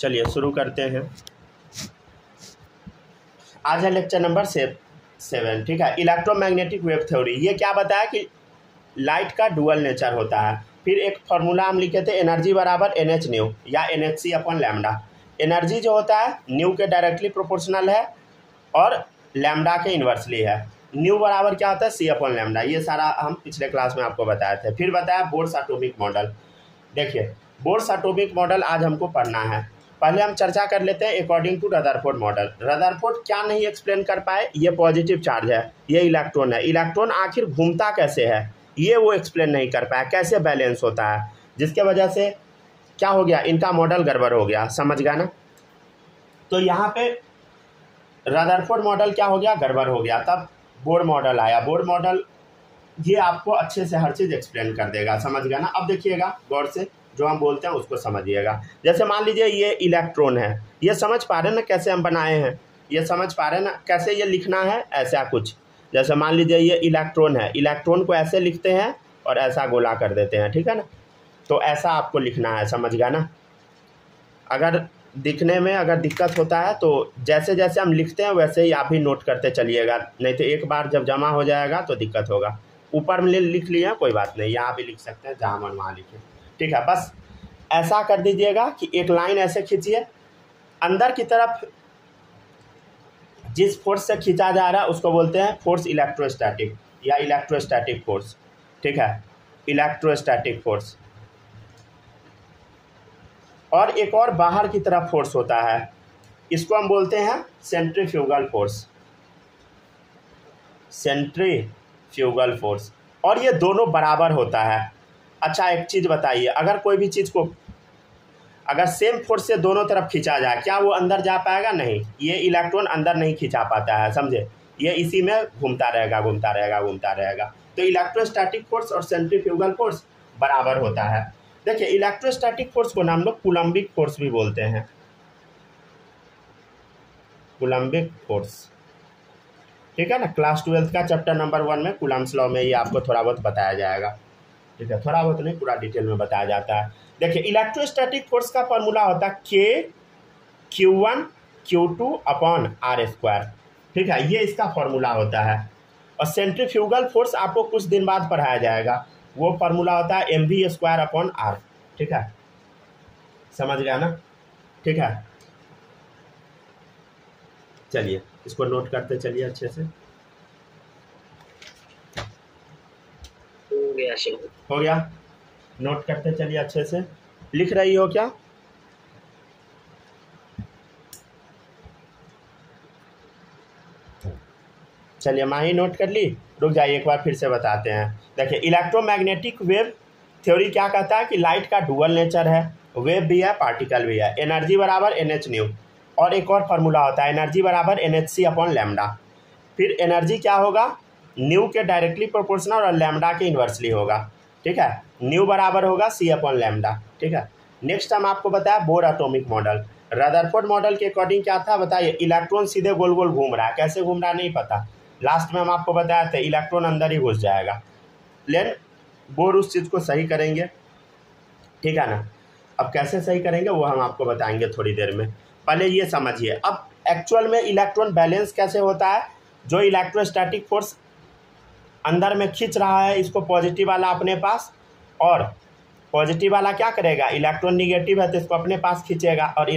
चलिए शुरू करते हैं। आज है लेक्चर नंबर 7, ठीक है। Electromagnetic wave theory. ये क्या बताया कि लाइट का डुअल नेचर होता है। फिर एक फार्मूला हम लिखे थे, एनर्जी बराबर NH न्यू या NHC अपॉन लैम्डा। एनर्जी जो होता है न्यू के डायरेक्टली प्रोपोर्शनल है और लैम्डा के इन्वर्सली है। न्यू बराबर क्या होता है C अपॉन लैम्डा। ये सारा हम पिछले क्लास में आपको बताए थे। फिर बताया बोर्स एटॉमिक मॉडल। देखिए बोर्स एटॉमिक मॉडल आज हमको पढ़ना है। पहले हम चर्चा कर लेते हैं according to Rutherford model. Rutherford क्या नहीं एक्सप्लेन कर पाए, ये पॉजिटिव चार्ज है, ये इलेक्ट्रॉन है। इलेक्ट्रॉन आखिर घूमता कैसे है ये वो एक्सप्लेन नहीं कर पाया, कैसे बैलेंस होता है, जिसके वजह से क्या हो गया, इनका मॉडल गड़बड़ हो गया। समझ गया ना। तो यहाँ पे रदरफोर्ड मॉडल क्या हो गया, गड़बड़ हो गया। तब बोर्ड मॉडल आया। बोर्ड मॉडल ये आपको अच्छे से हर चीज़ एक्सप्लेन कर देगा। समझ गया ना। अब देखिएगा गौर से, जो हम बोलते हैं उसको समझिएगा। जैसे मान लीजिए ये इलेक्ट्रॉन है, ये समझ पा रहे हैं ना कैसे हम बनाए हैं, ये समझ पा रहे हैं ना कैसे ये लिखना है, ऐसा कुछ। जैसे मान लीजिए ये इलेक्ट्रॉन है, इलेक्ट्रॉन को ऐसे लिखते हैं और ऐसा गोला कर देते हैं, ठीक है ना। तो ऐसा आपको लिखना है, समझ गया ना। अगर दिखने में अगर दिक्कत होता है तो जैसे जैसे हम लिखते हैं वैसे ही आप भी नोट करते चलिएगा, नहीं तो एक बार जब जमा हो जाएगा तो दिक्कत होगा। ऊपर में लिख लिया कोई बात नहीं, यहाँ भी लिख सकते हैं, जहाँ मन वहाँ लिखें, ठीक है। बस ऐसा कर दीजिएगा कि एक लाइन ऐसे खींचिए, अंदर की तरफ जिस फोर्स से खींचा जा रहा है उसको बोलते हैं फोर्स इलेक्ट्रोस्टैटिक या इलेक्ट्रोस्टैटिक फोर्स, ठीक है, इलेक्ट्रोस्टैटिक फोर्स। और एक और बाहर की तरफ फोर्स होता है, इसको हम बोलते हैं सेंट्रीफ्यूगल फोर्स, सेंट्रीफ्यूगल फोर्स। और ये दोनों बराबर होता है। अच्छा एक चीज़ बताइए, अगर कोई भी चीज़ को अगर सेम फोर्स से दोनों तरफ खींचा जाए, क्या वो अंदर जा पाएगा? नहीं, ये इलेक्ट्रॉन अंदर नहीं खींचा पाता है, समझे। ये इसी में घूमता रहेगा घूमता रहेगा घूमता रहेगा। तो इलेक्ट्रोस्टैटिक फोर्स और सेंट्रीफ्यूगल फोर्स बराबर होता है। देखिए इलेक्ट्रोस्टैटिक फोर्स को हम लोग कूलम्बिक फोर्स भी बोलते हैं, कूलम्बिक फोर्स, ठीक है ना। क्लास 12 का चैप्टर नंबर 1 में कूलम्ब्स लॉ में ये आपको थोड़ा बहुत बताया जाएगा, ठीक है। थोड़ा बहुत नहीं, पूरा डिटेल में बताया जाता है। देखिए इलेक्ट्रोस्टैटिक फोर्स का फॉर्मूला होता है K(Q1 Q2 अपॉन R²), ठीक है, ये इसका फॉर्मूला होता है। और सेंट्रीफ्यूगल फोर्स आपको कुछ दिन बाद पढ़ाया जाएगा, वो फार्मूला होता है mv² अपॉन R, ठीक है। समझ गया ना, ठीक है। चलिए इसको नोट करते चलिए अच्छे से। हो गया, नोट करते चलिए अच्छे से। लिख रही हो क्या? चलिए माही नोट कर ली। रुक जाइए एक बार फिर से बताते हैं। देखिए इलेक्ट्रोमैग्नेटिक वेव थ्योरी क्या कहता है कि लाइट का डुअल नेचर है, वेव भी है पार्टिकल भी है। एनर्जी बराबर NH न्यू। और एक और फार्मूला होता है एनर्जी बराबर NHC अपॉन लैम्डा। फिर एनर्जी क्या होगा, न्यू के डायरेक्टली प्रोपोर्शनल और लैम्डा के इन्वर्सली होगा, ठीक है। न्यू बराबर होगा C अपॉन लैम्डा, ठीक है। नेक्स्ट हम आपको बताया bore atomic model. Rutherford model के अकॉर्डिंग क्या था बताइए, इलेक्ट्रॉन सीधे गोल गोल घूम रहा है, कैसे घूम रहा है नहीं पता। लास्ट में हम आपको बताया था इलेक्ट्रॉन अंदर ही घुस जाएगा, लेकिन बोर उस चीज़ को सही करेंगे, ठीक है ना। अब कैसे सही करेंगे वो हम आपको बताएंगे थोड़ी देर में। पहले ये समझिए अब एक्चुअल में इलेक्ट्रॉन बैलेंस कैसे होता है। जो इलेक्ट्रोस्टैटिक फोर्स अंदर में खींच रहा है इसको पॉजिटिव वाला अपने पास, और पॉजिटिव वाला क्या करेगा, इलेक्ट्रॉन निगेटिव है तो इसको अपने पास खींचेगा। और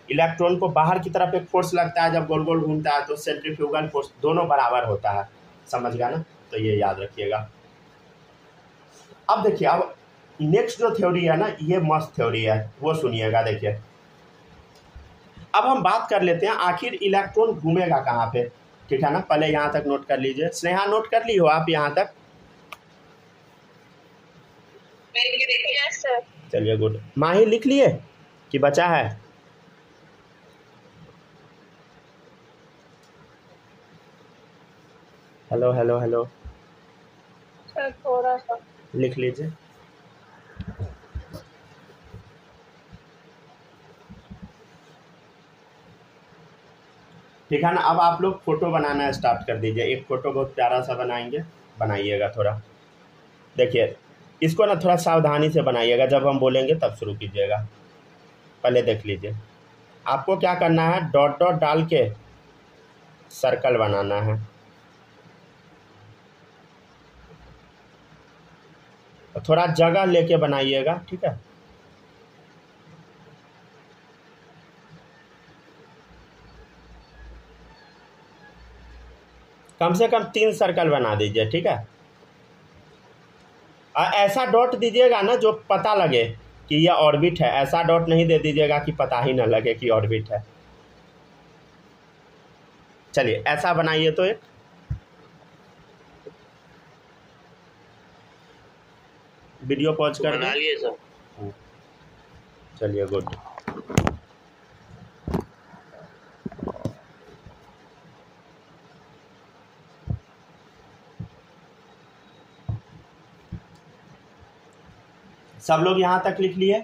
इलेक्ट्रॉन को बाहर की तरफ एक फोर्स लगता है जब गोल गोल घूमता है, तो सेंट्रीफ्यूगल फोर्स दोनों बराबर होता है। समझ गया ना, तो ये याद रखिएगा। अब देखिए अब नेक्स्ट जो थ्योरी है ना, ये मस्त थ्योरी है, वो सुनिएगा। देखिए अब हम बात कर लेते हैं आखिर इलेक्ट्रॉन घूमेगा कहाँ पे, ठीक है ना। पहले यहाँ तक नोट कर लीजिए। स्नेहा नोट कर ली हो आप यहाँ तक? चलिए गुड। माही लिख लिए कि बचा है? हेलो हेलो हेलो सर थोड़ा सा लिख लीजिए। ठीक है ना। अब आप लोग फोटो बनाना स्टार्ट कर दीजिए। एक फोटो बहुत प्यारा सा बनाएंगे, बनाइएगा थोड़ा। देखिए इसको ना थोड़ा सावधानी से बनाइएगा, जब हम बोलेंगे तब शुरू कीजिएगा। पहले देख लीजिए, आपको क्या करना है, डॉट डॉट डाल के सर्कल बनाना है। थोड़ा जगह लेके बनाइएगा, ठीक है। कम से कम 3 सर्कल बना दीजिए, ठीक है। ऐसा डॉट दीजिएगा ना जो पता लगे कि यह ऑर्बिट है, ऐसा डॉट नहीं दे दीजिएगा कि पता ही ना लगे कि ऑर्बिट है। चलिए ऐसा बनाइए, तो एक वीडियो पॉज कर बना लिए सर। चलिए गुड। सब लोग यहाँ तक लिख लिए।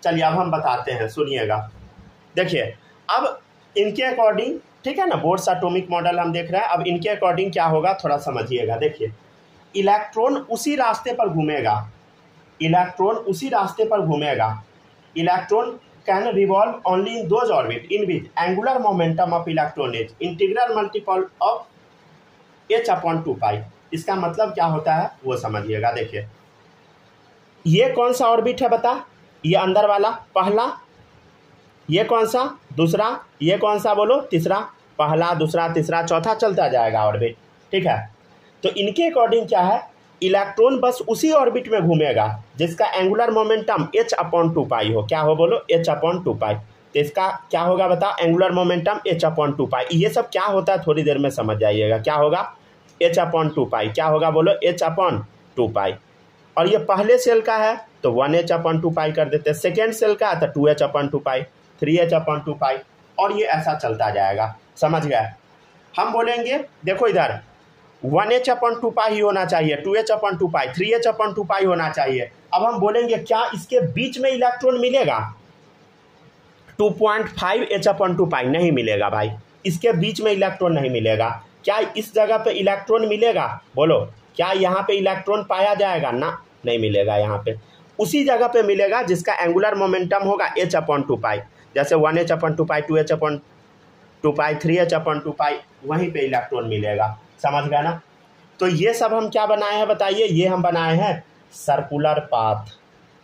चलिए अब हम बताते हैं, सुनिएगा। देखिए अब इनके अकॉर्डिंग, ठीक है ना, बोर्ड्स एटॉमिक मॉडल हम देख रहे हैं। अब इनके अकॉर्डिंग क्या होगा थोड़ा समझिएगा। देखिए इलेक्ट्रॉन उसी रास्ते पर घूमेगा, इलेक्ट्रॉन उसी रास्ते पर घूमेगा। Electron can revolve only in those orbit in which angular momentum of electron is integral multiple of h/2π। इसका मतलब क्या होता है वो समझिएगा। देखिए ये कौन सा ऑर्बिट है बता, ये अंदर वाला पहला, ये कौन सा दूसरा, ये कौन सा बोलो तीसरा, पहला दूसरा तीसरा चौथा चलता जाएगा ऑर्बिट, ठीक है। तो इनके अकॉर्डिंग क्या है, इलेक्ट्रॉन बस उसी ऑर्बिट में घूमेगा जिसका एंगुलर मोमेंटम h/2π हो। क्या हो बोलो, h/2π। तो इसका क्या होगा बता, एंगुलर मोमेंटम h/2π। ये सब क्या होता है थोड़ी देर में समझ जाइएगा। क्या होगा, h/2π। क्या होगा बोलो, h/2π। और ये पहले सेल का है तो 1h/2π कर देते हैं, सेकेंड सेल का है तो 2h/2π, 3h/2π, और ये ऐसा चलता जाएगा। समझ गए। हम बोलेंगे देखो इधर 1h/2π ही होना चाहिए, 2h/2π, 3h/2π होना चाहिए। अब हम बोलेंगे क्या इसके बीच में इलेक्ट्रॉन मिलेगा, 2.5h/2π नहीं मिलेगा भाई, इसके बीच में इलेक्ट्रॉन नहीं मिलेगा। क्या इस जगह पे इलेक्ट्रॉन मिलेगा, बोलो क्या यहाँ पे इलेक्ट्रॉन पाया जाएगा ना, नहीं मिलेगा। यहाँ पे उसी जगह पे मिलेगा जिसका एंगुलर मोमेंटम होगा h/2π, जैसे 1h/2π, 2h/2π, 3h/2π, वहीं पे इलेक्ट्रॉन मिलेगा। समझ गया ना। तो ये सब हम क्या बनाए हैं बताइए, ये हम बनाए हैं सर्कुलर पाथ,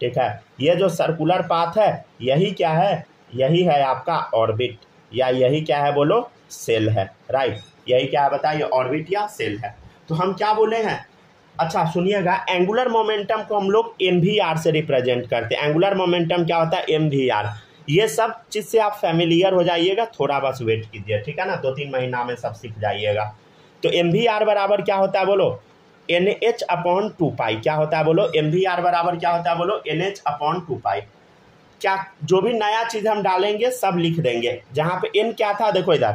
ठीक है। ये जो सर्कुलर पाथ है यही क्या है, यही है आपका ऑर्बिट, या यही क्या है बोलो, सेल है, राइट। यही क्या है बताइए, ऑर्बिट या सेल है। तो हम क्या बोले हैं, अच्छा सुनिएगा, एंगुलर मोमेंटम को हम लोग MVR से रिप्रेजेंट करते हैं। एंगुलर मोमेंटम क्या होता है, MVR। ये सब चीज़ से आप फैमिलियर हो जाइएगा, थोड़ा बस वेट कीजिए, ठीक है ना, 2-3 महीना में सब सीख जाइएगा। तो MVR बराबर क्या होता है बोलो, NH/2π। क्या होता है बोलो, MVR बराबर क्या होता है बोलो, NH/2π। क्या जो भी नया चीज़ हम डालेंगे सब लिख देंगे। जहाँ पे N क्या था देखो इधर,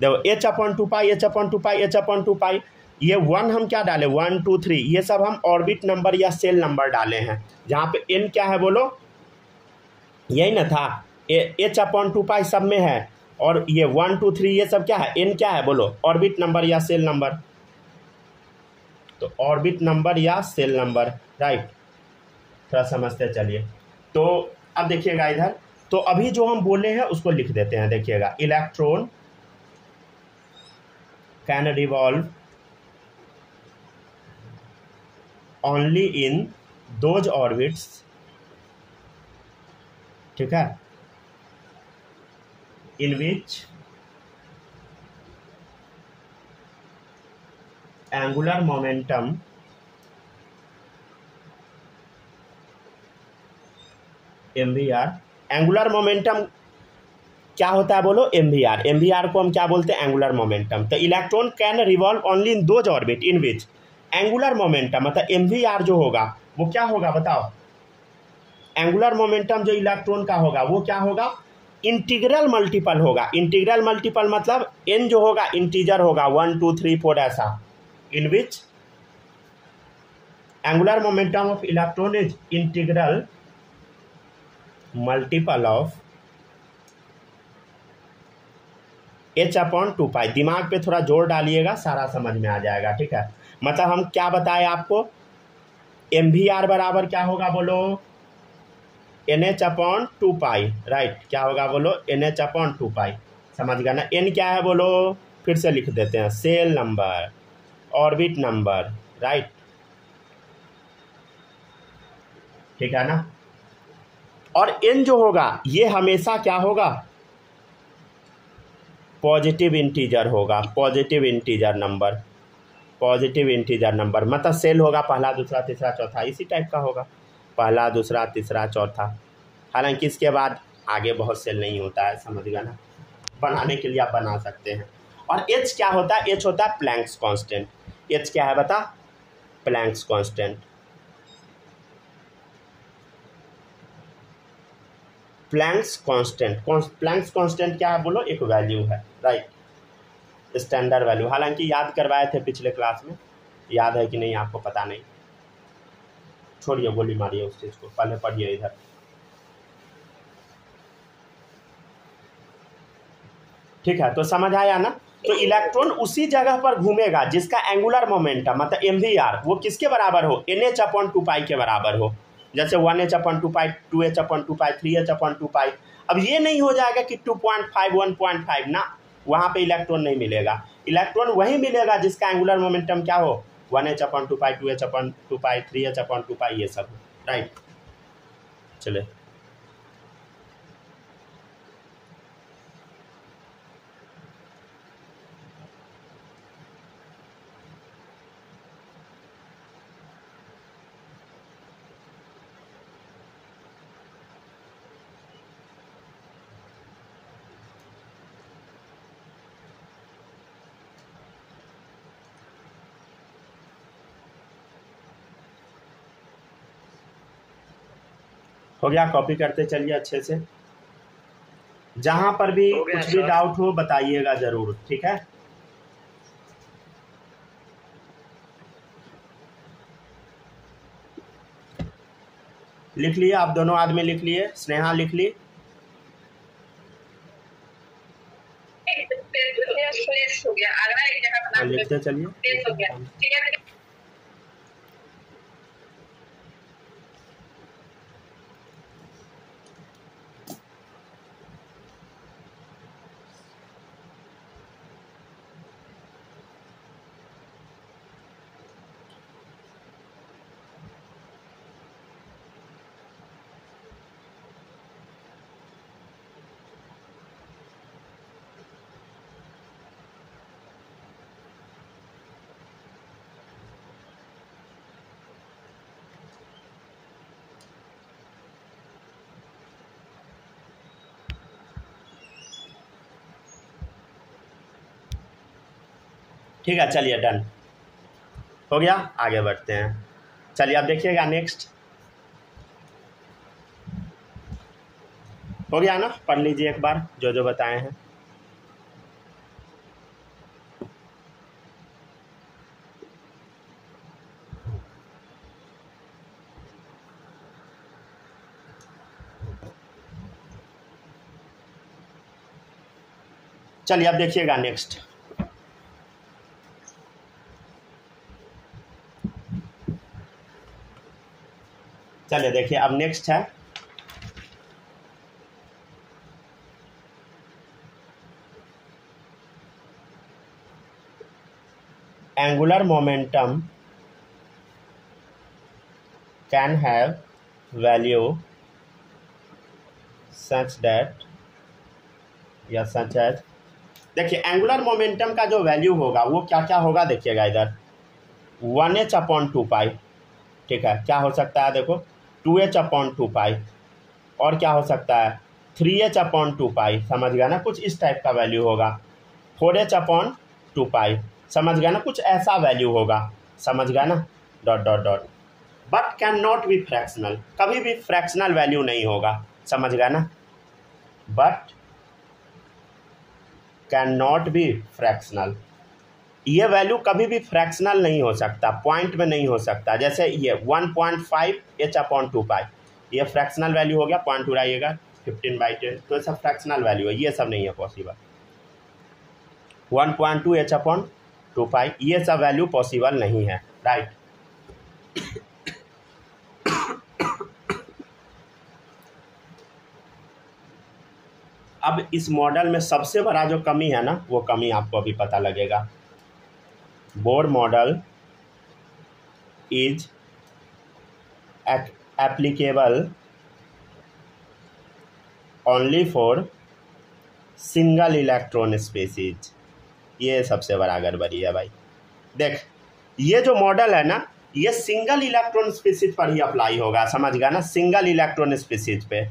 देखो h/2π, h/2π, h/2π, ये 1 हम क्या डाले, 1 2 3, ये सब हम ऑर्बिट नंबर या सेल नंबर डाले हैं। जहाँ पे N क्या है बोलो, यही ना था, h/2π सब में है, और ये 1 2 3 ये सब क्या है, N क्या है बोलो, ऑर्बिट नंबर या सेल नंबर। तो ऑर्बिट नंबर या सेल नंबर, राइट। थोड़ा समझते चलिए। तो अब देखिएगा इधर, तो अभी जो हम बोले हैं उसको लिख देते हैं। देखिएगा, electron can revolve only in those orbits, ठीक है, in which angular momentum MVR। Angular momentum क्या होता है बोलो, MVR। MVR को हम क्या बोलते हैं, एंगुलर मोमेंटम। तो electron can revolve only in those orbit in which angular momentum, मतलब MVR जो होगा वो क्या होगा बताओ, एंगुलर मोमेंटम जो इलेक्ट्रॉन का होगा वो क्या होगा, इंटीग्रल मल्टीपल होगा। इंटीग्रल मल्टीपल मतलब n जो होगा इंटीजर होगा, 1 2 3 4 ऐसा, in which angular momentum of electron is integral multiple of h/2π। दिमाग पे थोड़ा जोर डालिएगा, सारा समझ में आ जाएगा, ठीक है। मतलब हम क्या बताए आपको, MVR बराबर क्या होगा बोलो, NH/2 राइट, क्या होगा बोलो, NH/2 समझ गया ना। n क्या है बोलो, फिर से लिख देते हैं, shell number, orbit number, right, ठीक है ना। और n जो होगा ये हमेशा क्या होगा, पॉजिटिव इंटीजर होगा, positive integer number, positive integer number, मतलब सेल होगा पहला दूसरा तीसरा चौथा, इसी टाइप का होगा, पहला दूसरा तीसरा चौथा। हालांकि इसके बाद आगे बहुत सेल नहीं होता है, समझ गया ना। बनाने के लिए आप बना सकते हैं। और h क्या होता है, h होता है प्लैंक्स कांस्टेंट। h क्या है बता, Planck's constant. Planck's constant, Planck's constant क्या है बोलो, एक वैल्यू है, राइट, स्टैंडर्ड वैल्यू। हालांकि याद करवाए थे पिछले क्लास में, याद है कि नहीं आपको पता नहीं, छोड़िए गोली मारिए उस चीज़ को, पहले पढ़िए इधर। ठीक है, तो समझ आया ना। तो इलेक्ट्रॉन उसी जगह पर घूमेगा जिसका एंगुलर मोमेंटम मतलब MVR वो किसके बराबर हो, NH/2 के बराबर हो। जैसे 1H/2, 2H/2, 3H/2। अब ये नहीं हो जाएगा कि 2.5 1.5 ना, वहाँ पे इलेक्ट्रॉन नहीं मिलेगा। इलेक्ट्रॉन वही मिलेगा जिसका एंगुलर मोमेंटम क्या हो, 1H/2, 2H/2, 3H/2, ये सब, राइट। चले हो गया, कॉपी करते चलिए अच्छे से। जहां पर भी कुछ भी डाउट हो बताइएगा जरूर, ठीक है। लिख लिए आप दोनों आदमी, लिख लिए, स्नेहा लिख ली, लिखते चलिए। ठीक है, चलिए डन हो गया, आगे बढ़ते हैं। चलिए अब देखिएगा नेक्स्ट, हो गया ना, पढ़ लीजिए एक बार जो जो बताए हैं। चलिए अब देखिएगा नेक्स्ट, चलिए देखिए अब नेक्स्ट है angular momentum can have value such that या सच एज। देखिए एंगुलर मोमेंटम का जो वैल्यू होगा वो क्या क्या होगा, देखिएगा इधर 1H/2, ठीक है। क्या हो सकता है देखो 2H/2, और क्या हो सकता है 3H/2, समझ गया ना, कुछ इस टाइप का वैल्यू होगा। 4H/2, समझ गया ना, कुछ ऐसा वैल्यू होगा, समझ गया ना, dot dot dot. But can not be fractional, कभी भी फ्रैक्शनल वैल्यू नहीं होगा, समझ गया ना, but can not be fractional, ये वैल्यू कभी भी फ्रैक्शनल नहीं हो सकता, पॉइंट में नहीं हो सकता। जैसे ये 1.5H/2, ये फ्रैक्शनल वैल्यू हो गया, पॉइंट उड़ाइएगा 15/10, तो ये सब फ्रैक्शनल वैल्यू है, ये सब नहीं है पॉसिबल। 1.2H/2, ये सब वैल्यू पॉसिबल नहीं है, राइट। अब इस मॉडल में सबसे बड़ा जो कमी है ना, वो कमी आपको अभी पता लगेगा। Bore model is applicable only for single electron species. ये सबसे बड़ा गड़बड़ी है भाई। देख, ये जो मॉडल है ना, ये सिंगल इलेक्ट्रॉन स्पीसीज पर ही अप्लाई होगा, समझ गया ना, सिंगल इलेक्ट्रॉन स्पीसीज पे,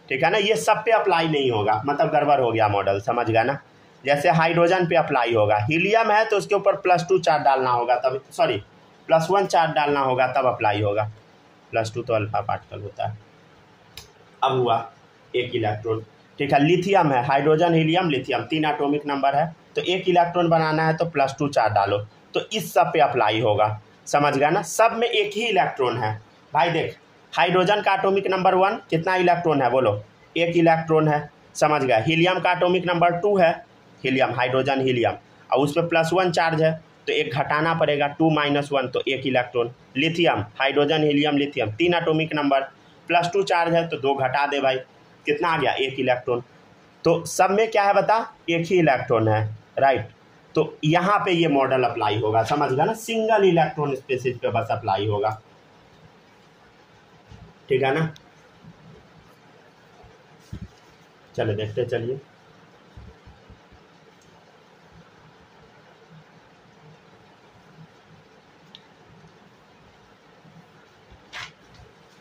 ठीक है ना। ये सब पे अप्लाई नहीं होगा, मतलब गड़बड़ हो गया मॉडल, समझ गया ना। जैसे हाइड्रोजन पे अप्लाई होगा, हीलियम है तो उसके ऊपर +2 चार्ज डालना होगा तब, सॉरी +1 चार्ज डालना होगा तब अप्लाई होगा। +2 तो अल्फा पार्टिकल होता है। अब हुआ एक इलेक्ट्रॉन, ठीक है। लिथियम है, hydrogen helium lithium 3 atomic number है, तो एक इलेक्ट्रॉन बनाना है तो +2 चार्ज डालो, तो इस सब पे अप्लाई होगा, समझ गया ना। सब में एक ही इलेक्ट्रॉन है भाई। देख, हाइड्रोजन का एटॉमिक नंबर 1 कितना इलेक्ट्रॉन है बोलो, एक इलेक्ट्रॉन है, समझ गया। हीलियम का एटॉमिक नंबर 2 है, हीलियम हाइड्रोजन हीलियम, और उस पर +1 चार्ज है तो एक घटाना पड़ेगा, 2 - 1 तो एक electron. Lithium hydrogen helium lithium 3 atomic number, +2 charge है तो 2 घटा दे भाई, कितना आ गया, एक इलेक्ट्रॉन। तो सब में क्या है बता, एक ही इलेक्ट्रॉन है, राइट। तो यहाँ पे ये मॉडल अप्लाई होगा, समझ गया ना, सिंगल इलेक्ट्रॉन स्पीसीज पे बस अप्लाई होगा, ठीक है ना। चलो देखते चलिए।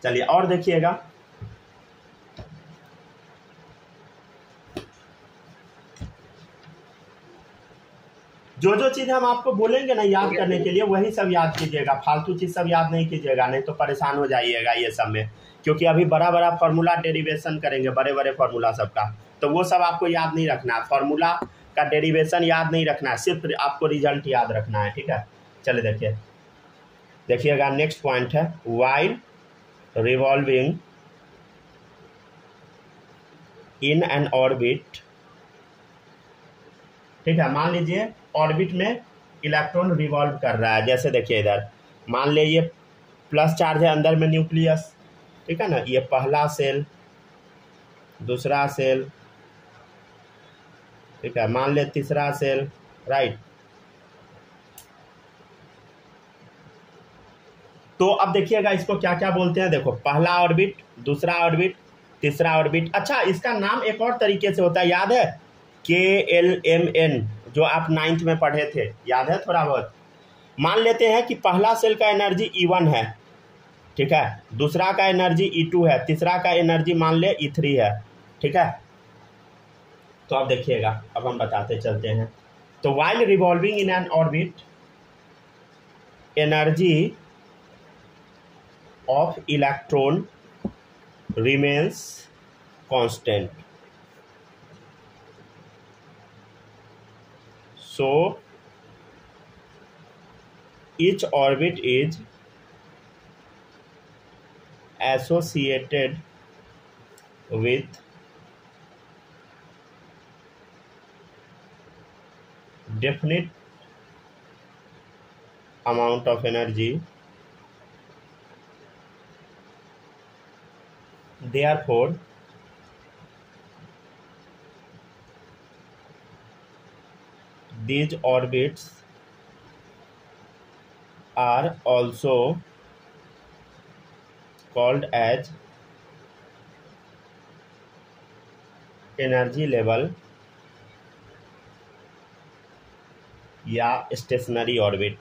चलिए और देखिएगा, जो जो चीज़ हम आपको बोलेंगे ना याद करने के लिए, वही सब याद कीजिएगा, फालतू चीज़ सब याद नहीं कीजिएगा, नहीं तो परेशान हो जाइएगा ये सब में। क्योंकि अभी बड़ा बड़ा फार्मूला डेरिवेशन करेंगे, बड़े बड़े फार्मूला सबका, तो वो सब आपको याद नहीं रखना है, फार्मूला का डेरिवेशन याद नहीं रखना है, सिर्फ आपको रिजल्ट याद रखना है, ठीक है। चलिए देखिएगा, नेक्स्ट पॉइंट है, while revolving in an orbit, ठीक है। मान लीजिए ऑर्बिट में इलेक्ट्रॉन रिवॉल्व कर रहा है, जैसे देखिए इधर मान ले ये प्लस चार्ज है, अंदर में न्यूक्लियस, ठीक है ना, ये पहला सेल, दूसरा सेल, ठीक है, मान ले तीसरा सेल, राइट। तो अब देखिएगा इसको क्या क्या बोलते हैं, देखो, पहला ऑर्बिट, दूसरा ऑर्बिट, तीसरा ऑर्बिट। अच्छा, इसका नाम एक और तरीके से होता है, याद है, KLMN, जो आप 9th में पढ़े थे, याद है थोड़ा बहुत। मान लेते हैं कि पहला सेल का एनर्जी E1 है, ठीक है, दूसरा का एनर्जी E2 है, तीसरा का एनर्जी मान ले E3 है, ठीक है। तो अब देखिएगा, अब हम बताते चलते हैं। तो while revolving in an orbit, energy of electron remains constant, so each orbit is associated with definite amount of energy, therefore these orbits are also called as energy level या स्टेशनरी ऑर्बिट।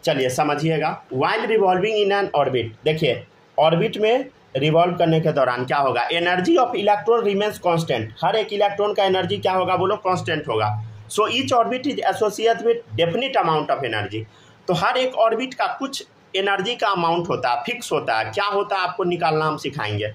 चलिए समझिएगा, while revolving in an orbit, देखिए orbit में revolve करने के दौरान क्या होगा, energy of electron remains constant, हर एक इलेक्ट्रॉन का एनर्जी क्या होगा बोलो, कांस्टेंट होगा। So each orbit is associated with definite amount of energy, तो हर एक ऑर्बिट का कुछ एनर्जी का अमाउंट होता है, फिक्स होता है, क्या होता है आपको निकालना हम सिखाएंगे,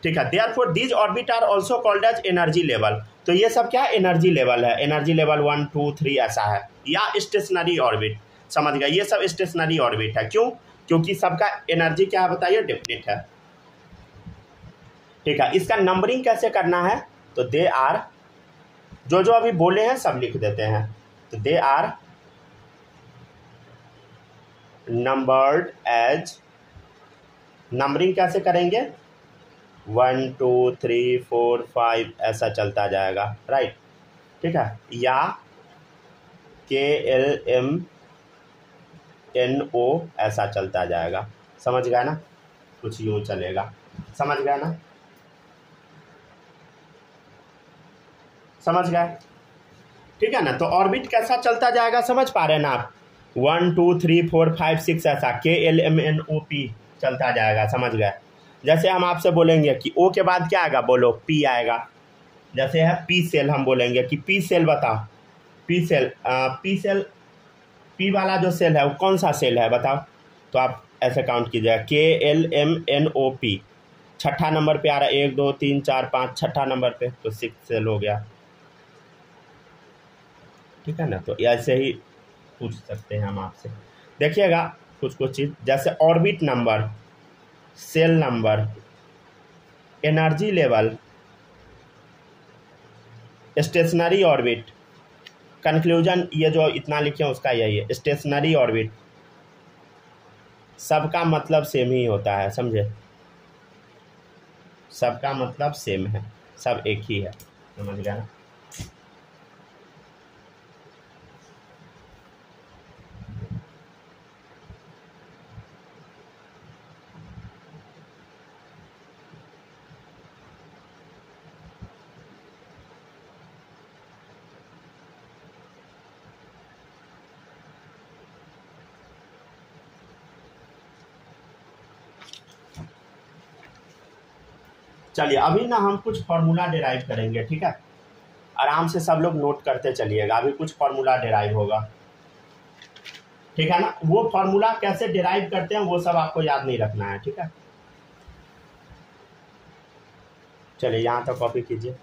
ठीक है। Therefore these orbit are also called as energy level, तो ये सब क्या है, एनर्जी लेवल है, एनर्जी लेवल 1 2 3 ऐसा है, या स्टेशनरी ऑर्बिट, समझ गया, ये सब स्टेशनरी ऑर्बिट है। क्यों, क्योंकि सबका एनर्जी क्या है बताइए, डेफिनिट है, ठीक है। इसका नंबरिंग कैसे करना है, तो दे आर, जो जो अभी बोले हैं सब लिख देते हैं, तो they are numbered as numbering कैसे करेंगे, 1 2 3 4 5 ऐसा चलता जाएगा, राइट। ठीक है, या KLMNO ऐसा चलता जाएगा, समझ गया ना, कुछ यूँ चलेगा, समझ गया ना, समझ गए, ठीक है ना। तो ऑर्बिट कैसा चलता जाएगा समझ पा रहे हैं ना आप, 1 2 3 4 5 6 ऐसा KLMNOP चलता जाएगा, समझ गए। जैसे हम आपसे बोलेंगे कि O के बाद क्या आएगा, बोलो P आएगा। जैसे है P सेल, हम बोलेंगे कि P सेल बताओ, P सेल, P वाला जो सेल है वो कौन सा सेल है बताओ, तो आप ऐसे काउंट कीजिएगा KLMNOP, छठा नंबर पे आ रहा है, 1 2 3 4 5, छठा नंबर पे, तो 6 सेल हो गया, ठीक है ना। तो ऐसे ही पूछ सकते हैं हम आपसे, देखिएगा कुछ कुछ चीज़, जैसे orbit number, shell number, energy level, stationary orbit, conclusion, ये जो इतना लिखे हैं उसका यही है, स्टेशनरी ऑर्बिट, सबका मतलब सेम ही होता है, समझे, सबका मतलब सेम है, सब एक ही है, समझ गया ना। चलिए अभी ना हम कुछ फार्मूला डिराइव करेंगे, ठीक है, आराम से सब लोग नोट करते चलिएगा, अभी कुछ फार्मूला डिराइव होगा, ठीक है ना। वो फार्मूला कैसे डिराइव करते हैं वो सब आपको याद नहीं रखना है, ठीक है। चलिए यहाँ तक कॉपी कीजिए।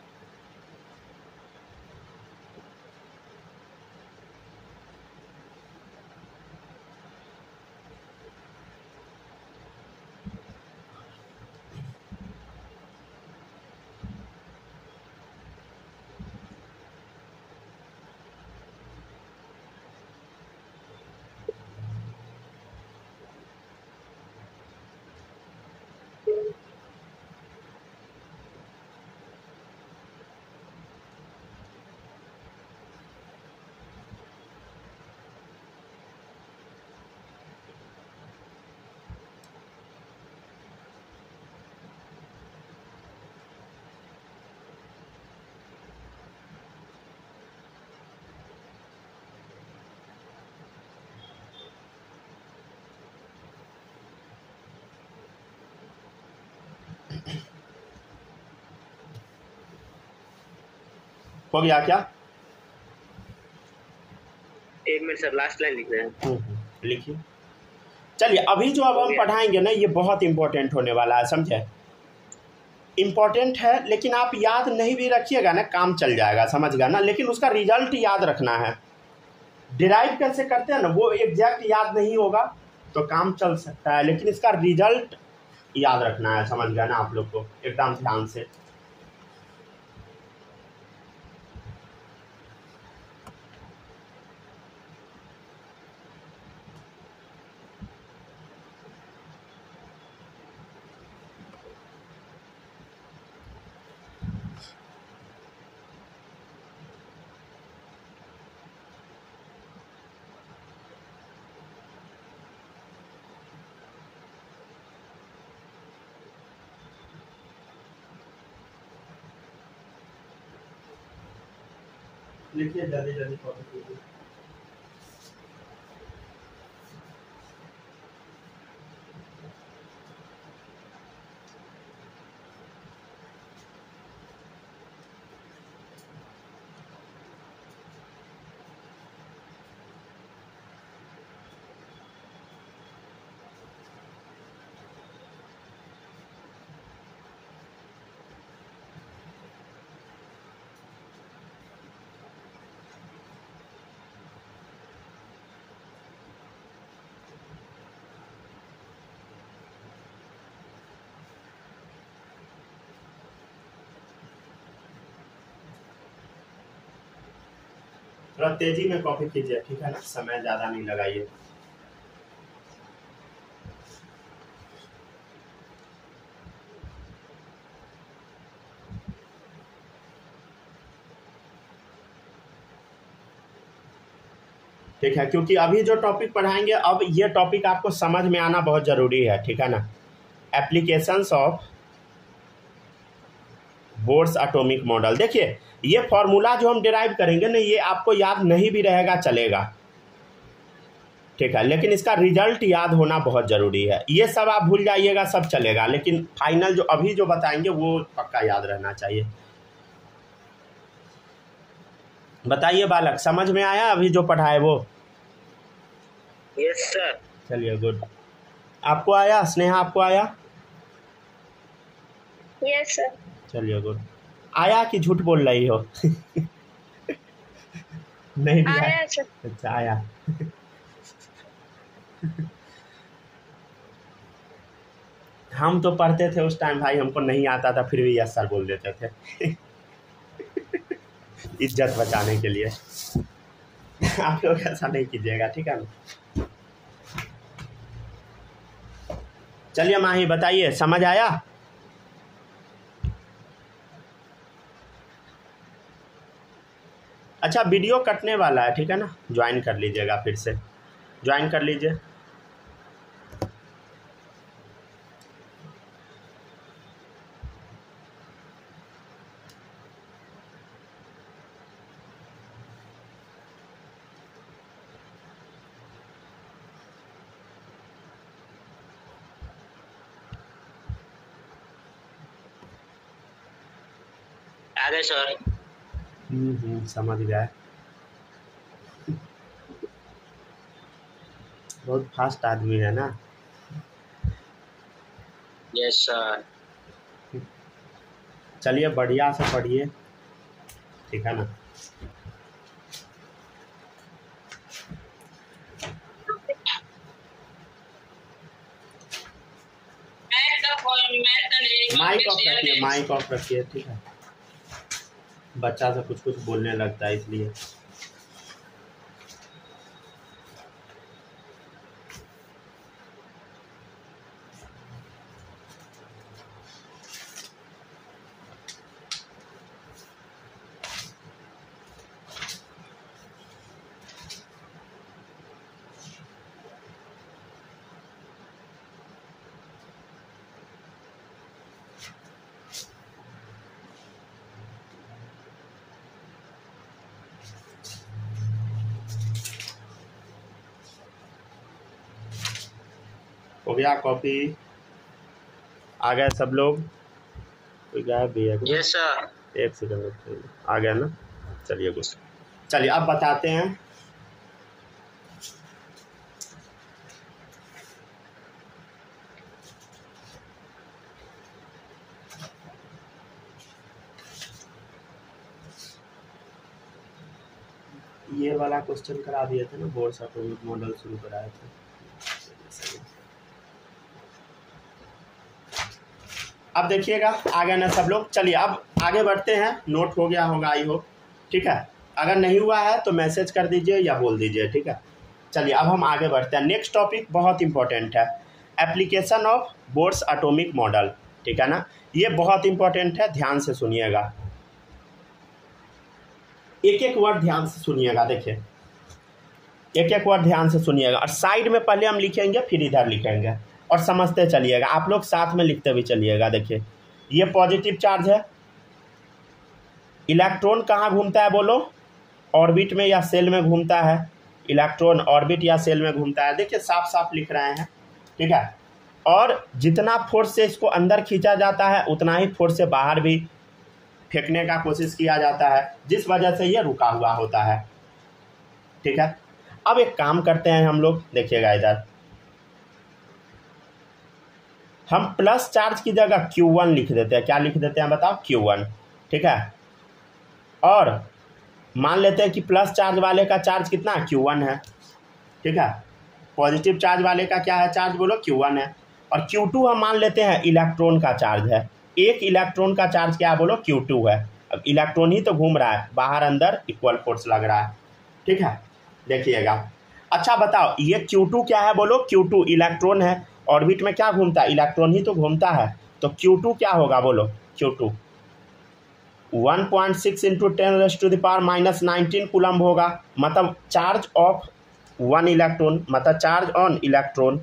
हो गया क्या, एक मिनट सर, लास्ट लाइन लिख रहे हैं। लिखिए। चलिए अभी जो अब हम पढ़ाएंगे ना ये बहुत इंपॉर्टेंट होने वाला है, समझे, इंपॉर्टेंट है, लेकिन आप याद नहीं भी रखिएगा ना काम चल जाएगा, समझ गया ना, लेकिन उसका रिजल्ट याद रखना है। डिराइव कैसे करते हैं ना वो एग्जैक्ट याद नहीं होगा तो काम चल सकता है, लेकिन इसका रिजल्ट याद रखना है, समझ गया ना आप लोग को, एकदम ध्यान से। लिखिए जल्दी जल्दी कॉपी कीजिए। थोड़ा तेजी में कॉपी कीजिए, ठीक है ना, समय ज़्यादा नहीं लगाइए। ठीक है, क्योंकि अभी जो टॉपिक पढ़ाएंगे अब ये टॉपिक आपको समझ में आना बहुत ज़रूरी है, ठीक है ना। Applications of Bohr's atomic model. देखिए ये फॉर्मूला जो हम डिराइव करेंगे ना, ये आपको याद नहीं भी रहेगा चलेगा, ठीक है, लेकिन इसका रिजल्ट याद होना बहुत ज़रूरी है। ये सब आप भूल जाइएगा, सब चलेगा, लेकिन फाइनल जो अभी जो बताएंगे वो पक्का याद रहना चाहिए। बताइए बालक, समझ में आया अभी जो पढ़ा है वो? Yes sir. चलिए गुड। आपको आया? स्नेहा आपको आया? Yes sir. चलिए गुड। आया कि झूठ बोल रही हो? नहीं भी आया सर। अच्छा आया। हम तो पढ़ते थे उस टाइम भाई, हमको नहीं आता था फिर भी यस सर बोल देते थे। इज्जत बचाने के लिए। आप लोग ऐसा नहीं कीजिएगा, ठीक है ना। चलिए माही बताइए, समझ आया? अच्छा वीडियो कटने वाला है, ठीक है ना, ज्वाइन कर लीजिएगा, फिर से ज्वाइन कर लीजिए। आगे सर। समझ गया। बहुत फास्ट आदमी है ना। Yes sir. चलिए बढ़िया से पढ़िए, ठीक है ना। माइक ऑफ रखिए, माइक ऑफ रखिए, ठीक है। बच्चा से कुछ कुछ बोलने लगता है इसलिए। हो गया कॉपी? आ गए सब लोग? कोई गायब भी है? Yes sir. एक सेकंड, आ गया ना। चलिए गुड। चलिए अब बताते हैं। ये वाला क्वेश्चन करा दिए थे ना, बोर्स एटॉमिक मॉडल शुरू कराए थे। अब देखिएगा आ गया ना सब लोग। चलिए अब आगे बढ़ते हैं। नोट हो गया होगा आई होप, ठीक है। अगर नहीं हुआ है तो मैसेज कर दीजिए या बोल दीजिए, ठीक है। चलिए अब हम आगे बढ़ते हैं। नेक्स्ट टॉपिक बहुत इंपॉर्टेंट है, application of Bohr's atomic model, ठीक है ना। ये बहुत इंपॉर्टेंट है, ध्यान से सुनिएगा, एक एक वर्ड ध्यान से सुनिएगा। देखिए एक एक वर्ड ध्यान से सुनिएगा, और साइड में पहले हम लिखेंगे फिर इधर लिखेंगे, और समझते चलिएगा। आप लोग साथ में लिखते भी चलिएगा। देखिए ये पॉजिटिव चार्ज है। इलेक्ट्रॉन कहाँ घूमता है बोलो? ऑर्बिट में या सेल में घूमता है? इलेक्ट्रॉन ऑर्बिट या सेल में घूमता है। देखिए साफ साफ लिख रहे हैं, ठीक है। और जितना फोर्स से इसको अंदर खींचा जाता है उतना ही फोर्स से बाहर भी फेंकने का कोशिश किया जाता है, जिस वजह से ये रुका हुआ होता है, ठीक है। अब एक काम करते हैं हम लोग, देखिएगा इधर हम प्लस चार्ज की जगह Q1 लिख देते हैं। क्या लिख देते हैं बताओ? Q1, ठीक है। और मान लेते हैं कि प्लस चार्ज वाले का चार्ज कितना? Q1 है, ठीक है। पॉजिटिव चार्ज वाले का क्या है चार्ज बोलो? Q1 है। और Q2 हम मान लेते हैं इलेक्ट्रॉन का चार्ज है। एक इलेक्ट्रॉन का चार्ज क्या बोलो? Q2 है। अब इलेक्ट्रॉन ही तो घूम रहा है, बाहर अंदर इक्वल फोर्स लग रहा है, ठीक है। देखिएगा। अच्छा बताओ ये Q2 क्या है बोलो? Q2 इलेक्ट्रॉन है। ऑर्बिट में क्या घूमता है? इलेक्ट्रॉन ही तो घूमता है। तो Q2 क्या होगा बोलो? Q2 1.6 × 10⁻⁻⁹ कूलम्ब होगा। मतलब चार्ज ऑफ 1 इलेक्ट्रॉन, मतलब चार्ज ऑन इलेक्ट्रॉन,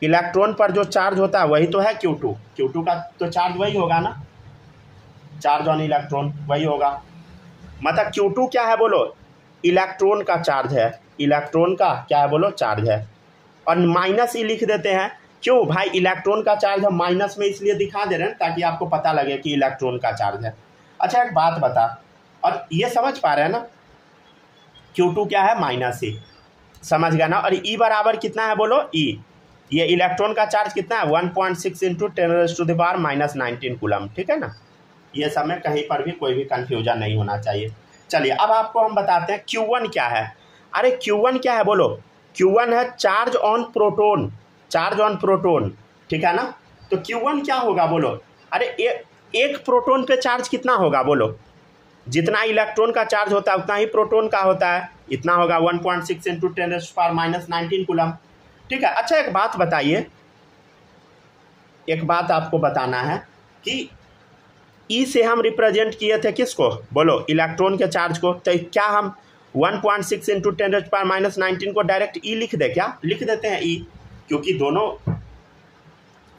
इलेक्ट्रॉन पर जो चार्ज होता है वही तो है Q2, Q2 का तो चार्ज वही होगा ना, चार्ज ऑन इलेक्ट्रॉन वही होगा। मतलब Q2 क्या है बोलो, इलेक्ट्रॉन का चार्ज है, इलेक्ट्रॉन का क्या है बोलो, चार्ज है। और माइनस ई लिख देते हैं, क्यों भाई, इलेक्ट्रॉन का चार्ज हम माइनस में इसलिए दिखा दे रहे हैं ताकि आपको पता लगे कि इलेक्ट्रॉन का चार्ज है। अच्छा एक बात बता, और ये समझ पा रहे हैं ना, Q2 क्या है, माइनस ई, समझ गया ना। और ई बराबर कितना है बोलो, ई, ये इलेक्ट्रॉन का चार्ज कितना है, 1.6 इंटू 10⁻⁻19 कूलम, ठीक है ना। ये सब में कहीं पर भी कोई भी कन्फ्यूजन नहीं होना चाहिए। चलिए अब आपको हम बताते हैं Q1 क्या है। अरे Q1 क्या है बोलो, Q1 है charge on proton, charge on proton, ठीक है ना। तो Q1 क्या होगा बोलो, अरे एक प्रोटोन पे चार्ज कितना होगा बोलो, जितना इलेक्ट्रॉन का चार्ज होता है उतना ही प्रोटोन का होता है, इतना होगा 1.6 इंटू 10⁻⁻19 कूलम, ठीक है। अच्छा एक बात बताइए, एक बात आपको बताना है कि ई से हम रिप्रेजेंट किए थे किसको बोलो, इलेक्ट्रॉन के चार्ज को, तो क्या हम 1.6 इंटू 10⁻⁻19 को डायरेक्ट ई लिख दे, क्या लिख देते हैं ई, क्योंकि दोनों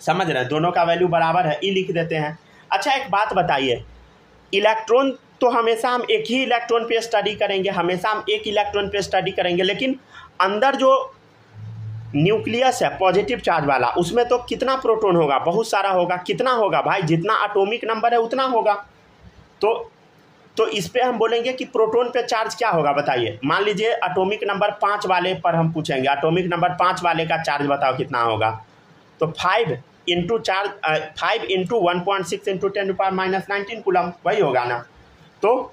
समझ रहे हैं, दोनों का वैल्यू बराबर है, ई लिख देते हैं। अच्छा एक बात बताइए, इलेक्ट्रॉन तो हमेशा हम एक ही इलेक्ट्रॉन पे स्टडी करेंगे, हमेशा हम एक इलेक्ट्रॉन पे स्टडी करेंगे, लेकिन अंदर जो न्यूक्लियस है पॉजिटिव चार्ज वाला, उसमें तो कितना प्रोटॉन होगा, बहुत सारा होगा, कितना होगा भाई, जितना एटॉमिक नंबर है उतना होगा। तो इस पे हम बोलेंगे कि प्रोटॉन पे चार्ज क्या होगा बताइए। मान लीजिए एटॉमिक नंबर 5 वाले पर हम पूछेंगे, एटॉमिक नंबर 5 वाले का चार्ज बताओ कितना होगा, तो 5 इंटू 1.6 इंटू 10⁻⁻19 कूलम, वही होगा ना। तो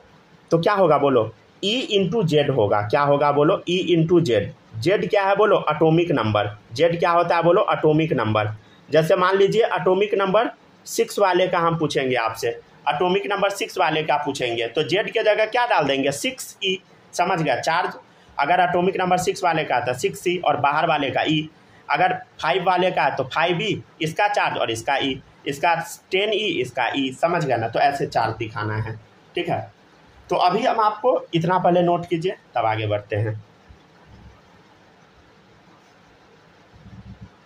क्या होगा बोलो, ई इंटू जेड होगा, क्या होगा बोलो, ई इंटू जेड। जेड क्या है बोलो, एटॉमिक नंबर, जेड क्या होता है बोलो, एटॉमिक नंबर। जैसे मान लीजिए एटॉमिक नंबर 6 वाले का हम पूछेंगे आपसे, एटॉमिक नंबर 6 वाले का पूछेंगे, तो जेड के जगह क्या डाल देंगे, 6e, समझ गया। चार्ज अगर एटॉमिक नंबर 6 वाले का था 6c और बाहर वाले का e, अगर 5 वाले का है तो 5e, इसका चार्ज और इसका e, इसका 10e, इसका e, समझ गया ना। तो ऐसे चार्ज दिखाना है, ठीक है। तो अभी हम आपको इतना पहले नोट कीजिए, तब आगे बढ़ते हैं,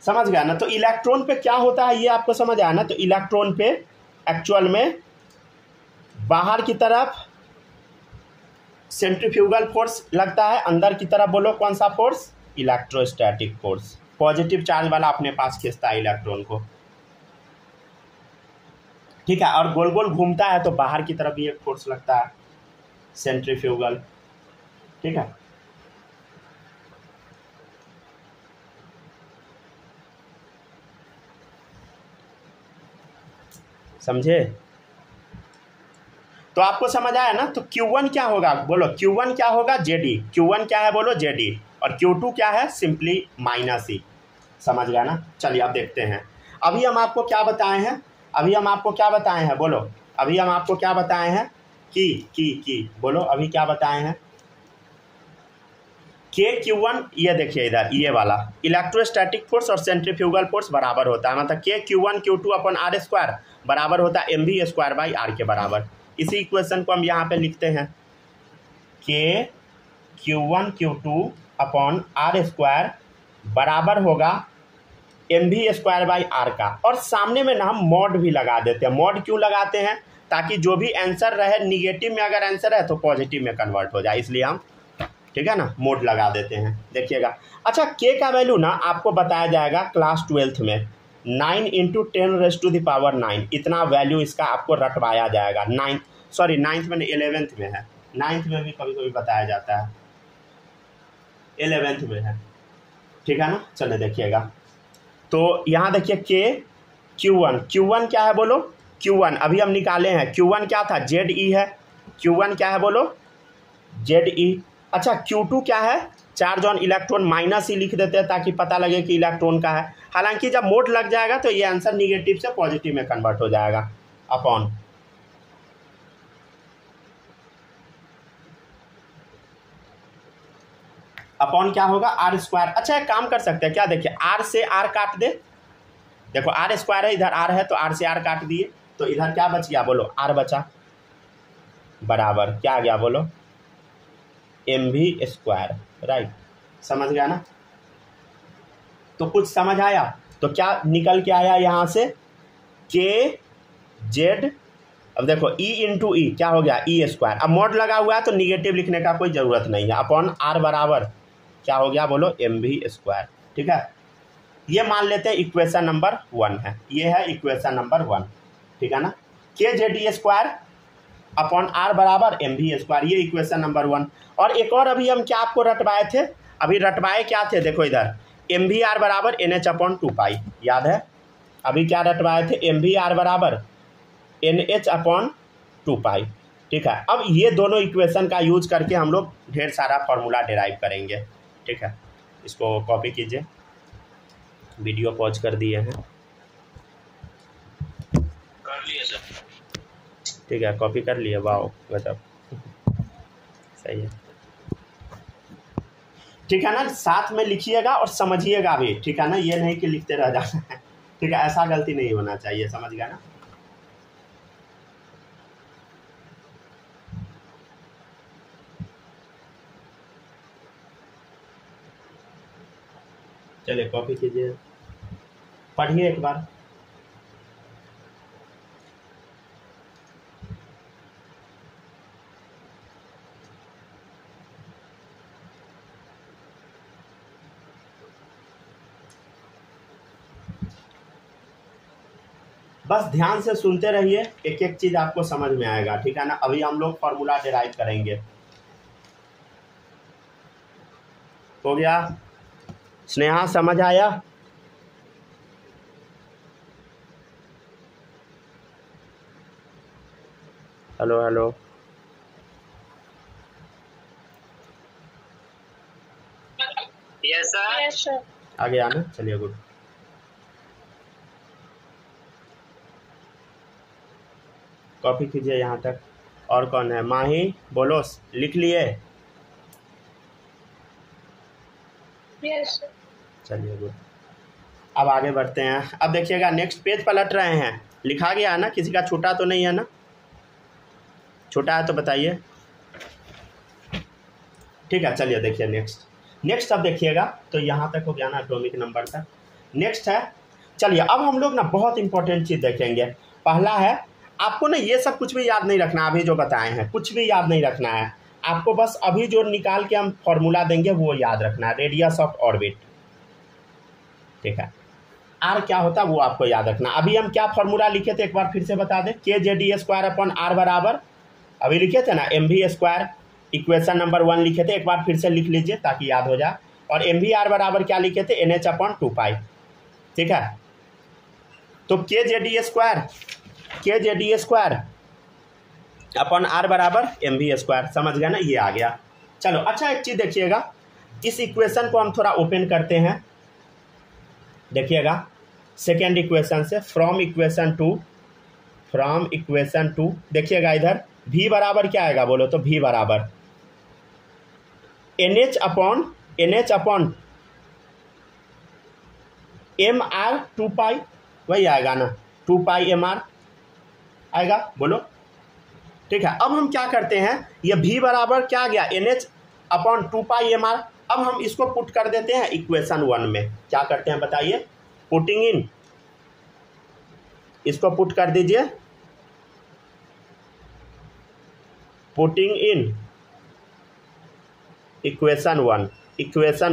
समझ गया ना। तो इलेक्ट्रॉन पे क्या होता है ये आपको समझ आया ना। तो इलेक्ट्रॉन पे एक्चुअल में बाहर की तरफ सेंट्रीफ्यूगल फोर्स लगता है, अंदर की तरफ बोलो कौन सा force, electrostatic force, positive charge वाला अपने पास खींचता है इलेक्ट्रॉन को, ठीक है। और गोल गोल घूमता है तो बाहर की तरफ भी एक फोर्स लगता है, सेंट्रीफ्यूगल, ठीक है। समझे, तो आपको समझ आया ना। तो Q1 क्या होगा बोलो, Q1 क्या होगा, जेडी, Q1 क्या है बोलो, जेडी, और Q2 क्या है, सिंपली माइनस ई, समझ गया ना। चलिए अब देखते हैं, अभी हम आपको क्या बताए हैं, अभी हम आपको क्या बताए हैं बोलो, अभी हम आपको क्या बताए हैं कि बोलो, अभी क्या बताए हैं, Q1, ये देखिए इधर ये वाला इलेक्ट्रोस्टैटिक फोर्स और सेंट्रीफ्यूगल फोर्स बराबर होता है, मतलब Q1 Q2 अपन R² बराबर होता है mv²/r के बराबर। इसी इक्वेशन को हम यहाँ पे लिखते हैं, Q1 Q2 अपन R² बराबर होगा mv²/r का, और सामने में ना हम मॉड भी लगा देते हैं। मॉड क्यों लगाते हैं, ताकि जो भी आंसर रहे, निगेटिव में अगर आंसर है तो पॉजिटिव में कन्वर्ट हो जाए, इसलिए हम, ठीक है ना, मोड लगा देते हैं, देखिएगा। अच्छा K का वैल्यू ना आपको बताया जाएगा क्लास 12th में, 9 इंटू 10⁻⁹, इतना वैल्यू इसका आपको रटवाया जाएगा। 9th में 11th में है, 9th में भी कभी कभी बताया जाता है, 11th में है, ठीक है ना। चलिए देखिएगा, तो यहाँ देखिए Q1 क्या है बोलो, Q1 अभी हम निकाले हैं, Q1 क्या था, ZE है, Q1 क्या है बोलो, ZE। अच्छा Q2 क्या है, चार्ज ऑन इलेक्ट्रॉन, माइनस ही लिख देते हैं ताकि पता लगे कि इलेक्ट्रॉन का है। हालांकि जब मोड लग जाएगा तो ये आंसर निगेटिव से पॉजिटिव में कन्वर्ट हो जाएगा, अपॉन क्या होगा, R²। अच्छा एक काम कर सकते हैं क्या, देखिए R से R काट दे, देखो R² है, इधर R है तो R से R काट दिए, तो इधर क्या बच गया बोलो, R बचा, बराबर क्या आ गया बोलो, mv², राइट। समझ गया ना? तो कुछ समझ आया? तो क्या निकल के आया यहाँ से? kz, अब देखो e इंटू ई क्या हो गया? e²। अब मॉड लगा हुआ है तो निगेटिव लिखने का कोई ज़रूरत नहीं है, अपॉन r बराबर क्या हो गया बोलो? mv²। ठीक है, ये मान लेते हैं इक्वेशन नंबर 1 है, ये है इक्वेशन नंबर 1। ठीक है ना? kz² अपॉन r बराबर mv², ये इक्वेशन नंबर 1। और एक और अभी हम क्या आपको रटवाए थे? अभी रटवाए क्या थे? देखो इधर mvr बराबर nh/2π, याद है? अभी क्या रटवाए थे? mvr बराबर nh/2π। ठीक है, अब ये दोनों इक्वेशन का यूज करके हम लोग ढेर सारा फॉर्मूला डिराइव करेंगे। ठीक है, इसको कॉपी कीजिए, वीडियो पॉज कर दिए हैं। कर लिया सर। ठीक है, कॉपी कर लिए, वाह गजब, सही है। ठीक है ना? साथ में लिखिएगा और समझिएगा भी। ठीक है ना? ये नहीं कि लिखते रह जाना है। ठीक है, ऐसा गलती नहीं होना चाहिए, समझ गया ना? चलिए कॉपी कीजिए, पढ़िए एक बार। बस ध्यान से सुनते रहिए, एक एक चीज आपको समझ में आएगा। ठीक है ना? अभी हम लोग फॉर्मूला डिराइव करेंगे। हो गया? स्नेहा समझ आया? Hello hello, yes sir. Yes sir. आगे आना। चलिए गुड। कॉपी कीजिए यहाँ तक। और कौन है? माही, बोलो, लिख लिए? Yes sir. चलिए गुड। अब आगे बढ़ते हैं। अब देखिएगा, नेक्स्ट पेज पलट रहे हैं। लिखा गया है ना? किसी का छोटा तो नहीं है ना? छोटा है तो बताइए। ठीक है, चलिए देखिए नेक्स्ट अब देखिएगा, तो यहाँ तक हो गया ना, एटॉमिक नंबर तक। नेक्स्ट है, चलिए अब हम लोग ना बहुत इंपॉर्टेंट चीज़ देखेंगे। पहला है, आपको ना ये सब कुछ भी याद नहीं रखना, अभी जो बताए हैं कुछ भी याद नहीं रखना है आपको, बस अभी जो निकाल के हम फॉर्मूला देंगे वो याद रखना है, रेडियस ऑफ ऑर्बिट। ठीक है, आर क्या होता है वो आपको याद रखना। अभी हम क्या फॉर्मूला लिखे थे एक बार फिर से बता दें, kz² अपॉन r बराबर, अभी लिखे थे ना mv², इक्वेशन नंबर 1 लिखे थे, एक बार फिर से लिख लीजिए ताकि याद हो जाए। और mvr बराबर क्या लिखे थे? nh/2π। ठीक है, तो kz² अपॉन r बराबर mv², समझ गया ना? ये आ गया। चलो अच्छा, एक चीज़ देखिएगा, इस इक्वेशन को हम थोड़ा ओपन करते हैं। देखिएगा सेकेंड इक्वेशन से, फ्रॉम इक्वेशन टू देखिएगा इधर v बराबर क्या आएगा बोलो? तो v बराबर nh अपॉन mr 2π, वही आएगा ना, 2π mr आएगा, बोलो। ठीक है, अब हम क्या करते हैं, ये v बराबर क्या आ गया? nh upon 2π mr। अब हम इसको पुट कर देते हैं इक्वेशन 1 में। क्या करते हैं बताइए? पुटिंग इन, इसको पुट कर दीजिए, पुटिंग इन इक्वेशन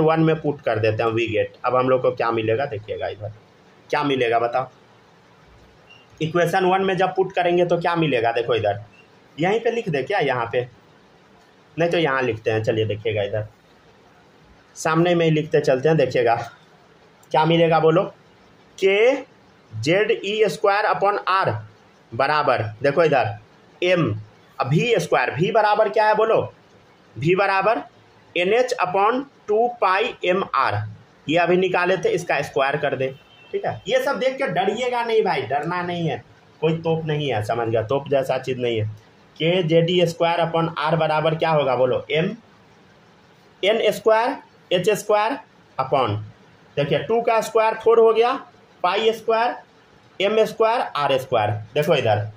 1 में पुट कर देते हैं, वी गेट। अब हम लोग को क्या मिलेगा देखिएगा, इधर क्या मिलेगा बताओ? इक्वेशन 1 में जब पुट करेंगे तो क्या मिलेगा? देखो इधर, यहीं पे लिख दे क्या? यहाँ पे नहीं तो यहाँ लिखते हैं। चलिए देखिएगा, इधर सामने में ही लिखते चलते हैं। देखिएगा क्या मिलेगा बोलो? kz² अपॉन r बराबर, देखो इधर m, अब v² बराबर क्या है बोलो? v बराबर nh अपॉन 2π mr, ये अभी निकाले थे, इसका स्क्वायर कर दे। ठीक है, ये सब देख के डरिएगा नहीं भाई, डरना नहीं है, कोई तोप नहीं है, समझ गया? तोप जैसा चीज़ नहीं है। kz² अपॉन r बराबर क्या होगा बोलो? m n² h² अपॉन, देखिए 2 का स्क्वायर 4 हो गया, π² m² r²। देखो इधर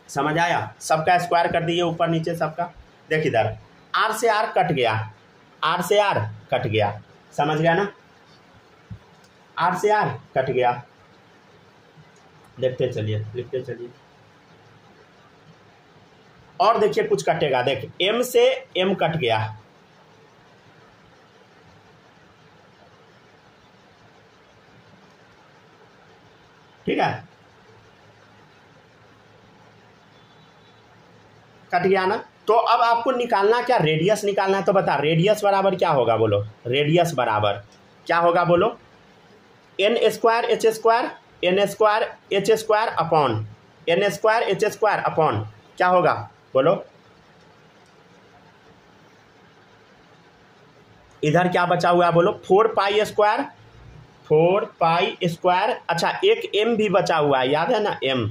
समझ आया? सबका स्क्वायर कर दिए ऊपर नीचे सबका। देख इधर आर से आर कट गया, आर से आर कट गया, समझ गया ना, आर से आर कट गया। देखते चलिए, लिखते चलिए। और देखिए कुछ कटेगा, देख एम से एम कट गया, ठीक है, कट गया ना। तो अब आपको निकालना क्या, रेडियस निकालना है। तो बता रेडियस बराबर क्या होगा बोलो, रेडियस बराबर क्या होगा बोलो, n square h square, n square h square upon n square h square upon क्या होगा बोलो, इधर क्या बचा हुआ है बोलो, 4 पाई स्क्वायर, 4 पाई स्क्वायर। अच्छा एक एम भी बचा हुआ है, याद है ना एम,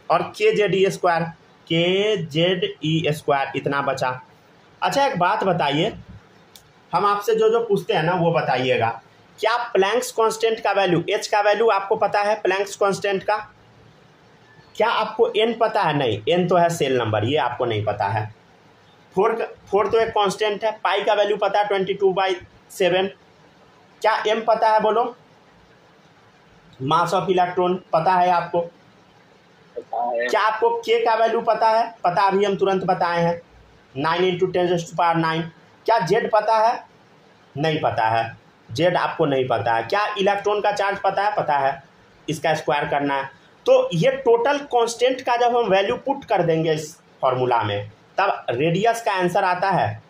और के जेड ई स्क्वायर, के जेड ई स्क्वायर, इतना बचा। अच्छा एक बात बताइए, हम आपसे जो जो पूछते हैं ना वो बताइएगा, क्या प्लैंक्स कांस्टेंट का वैल्यू, एच का वैल्यू आपको पता है प्लैंक्स कांस्टेंट का? क्या आपको एन पता है? नहीं, एन तो है सेल नंबर, ये आपको नहीं पता है। 4 तो एक कांस्टेंट है। पाई का वैल्यू पता है 22/7। क्या एम पता है बोलो? मास ऑफ इलेक्ट्रॉन पता है आपको? क्या आपको के का वैल्यू पता है? पता, अभी हम तुरंत बताए हैं 9 × 10⁹। क्या जेड पता है? नहीं पता है, जेड आपको नहीं पता है। क्या इलेक्ट्रॉन का चार्ज पता है? पता है, इसका स्क्वायर करना है। तो ये टोटल कांस्टेंट का जब हम वैल्यू पुट कर देंगे इस फॉर्मूला में, तब रेडियस का आंसर आता है।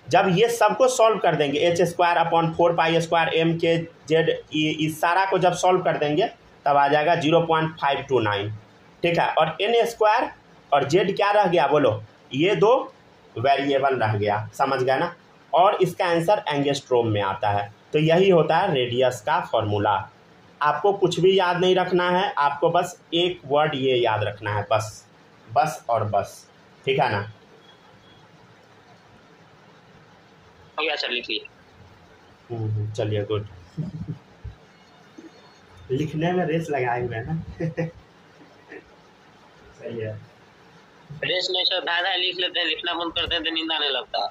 जब ये सबको सॉल्व कर देंगे, h square upon 4 pi square m k Z, इस सारा को जब सॉल्व कर देंगे तब आ जाएगा 0.529, ठीक है। और एन स्क्वायर और जेड क्या रह गया बोलो, ये दो वेरिएबल रह गया, समझ गया ना। और इसका आंसर एंगस्ट्रोम में आता है। तो यही होता है रेडियस का फॉर्मूला। आपको कुछ भी याद नहीं रखना है, आपको बस एक वर्ड ये याद रखना है, बस बस और बस, ठीक है ना। हो गया सर, लिख लिए। चलिए गुड। लिखने में रेस लगाए हुए हैं ना। सही है। रेस नहीं सर, धाधा लिख लेते हैं, लिखना बंद करते हैं तो नींद आने लगता है।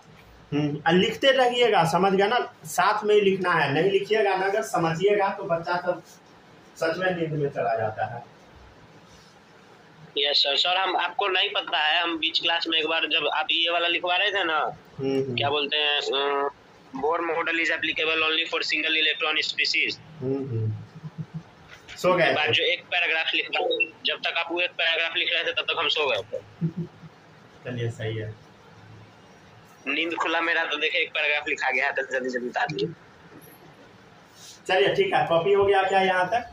लिखते रहिएगा, समझ गया ना, साथ में ही लिखना है। नहीं लिखिएगा ना, अगर समझिएगा तो बच्चा सब सच में नींद में चला जाता है। Yes sir. सर हम, आपको नहीं पता है, हम बीच क्लास में एक बार जब आप ये वाला लिखवा रहे थे ना, क्या बोलते हैं, Bohr model is applicable only for single electron species, so गए बाद जो एक पैराग्राफ लिख रहा, जब तक आप वो एक पैराग्राफ लिख रहे थे तब तक हम सो गए थे। चलिए सही है। नींद खुला मेरा तो देखे एक पैराग्राफ लिखा गया है तो जल्दी जल्दी उतार लिए। चलिए ठीक है, कॉपी हो गया क्या यहाँ तक?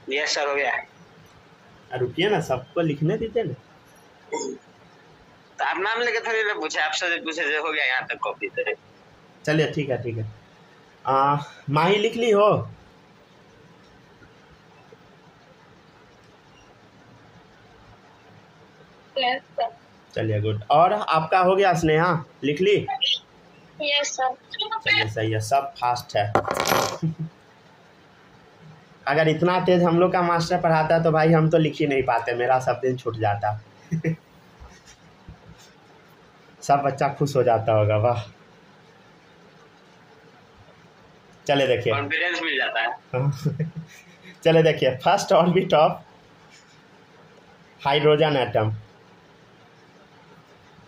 यस सर, हो गया है। रुकिए ना, सबको लिखने दीजिए ना। तो आप नाम लेके थोड़ी ना पूछे, आपसे पूछे जो हो गया यहाँ तक कॉपी तो। चलिए ठीक है, ठीक है। माही लिख ली हो? Yes sir. चलिए गुड। और आपका हो गया स्नेहा, लिख ली? Yes sir. चलिए सही है, सब फास्ट है। अगर इतना तेज हम लोग का मास्टर पढ़ाता तो भाई हम तो लिख ही नहीं पाते, मेरा सब दिन छूट जाता। सब बच्चा खुश हो जाता होगा, वाह। चले देखिए, कॉन्फिडेंस मिल जाता है। चले देखिए, first orbit of hydrogen atom,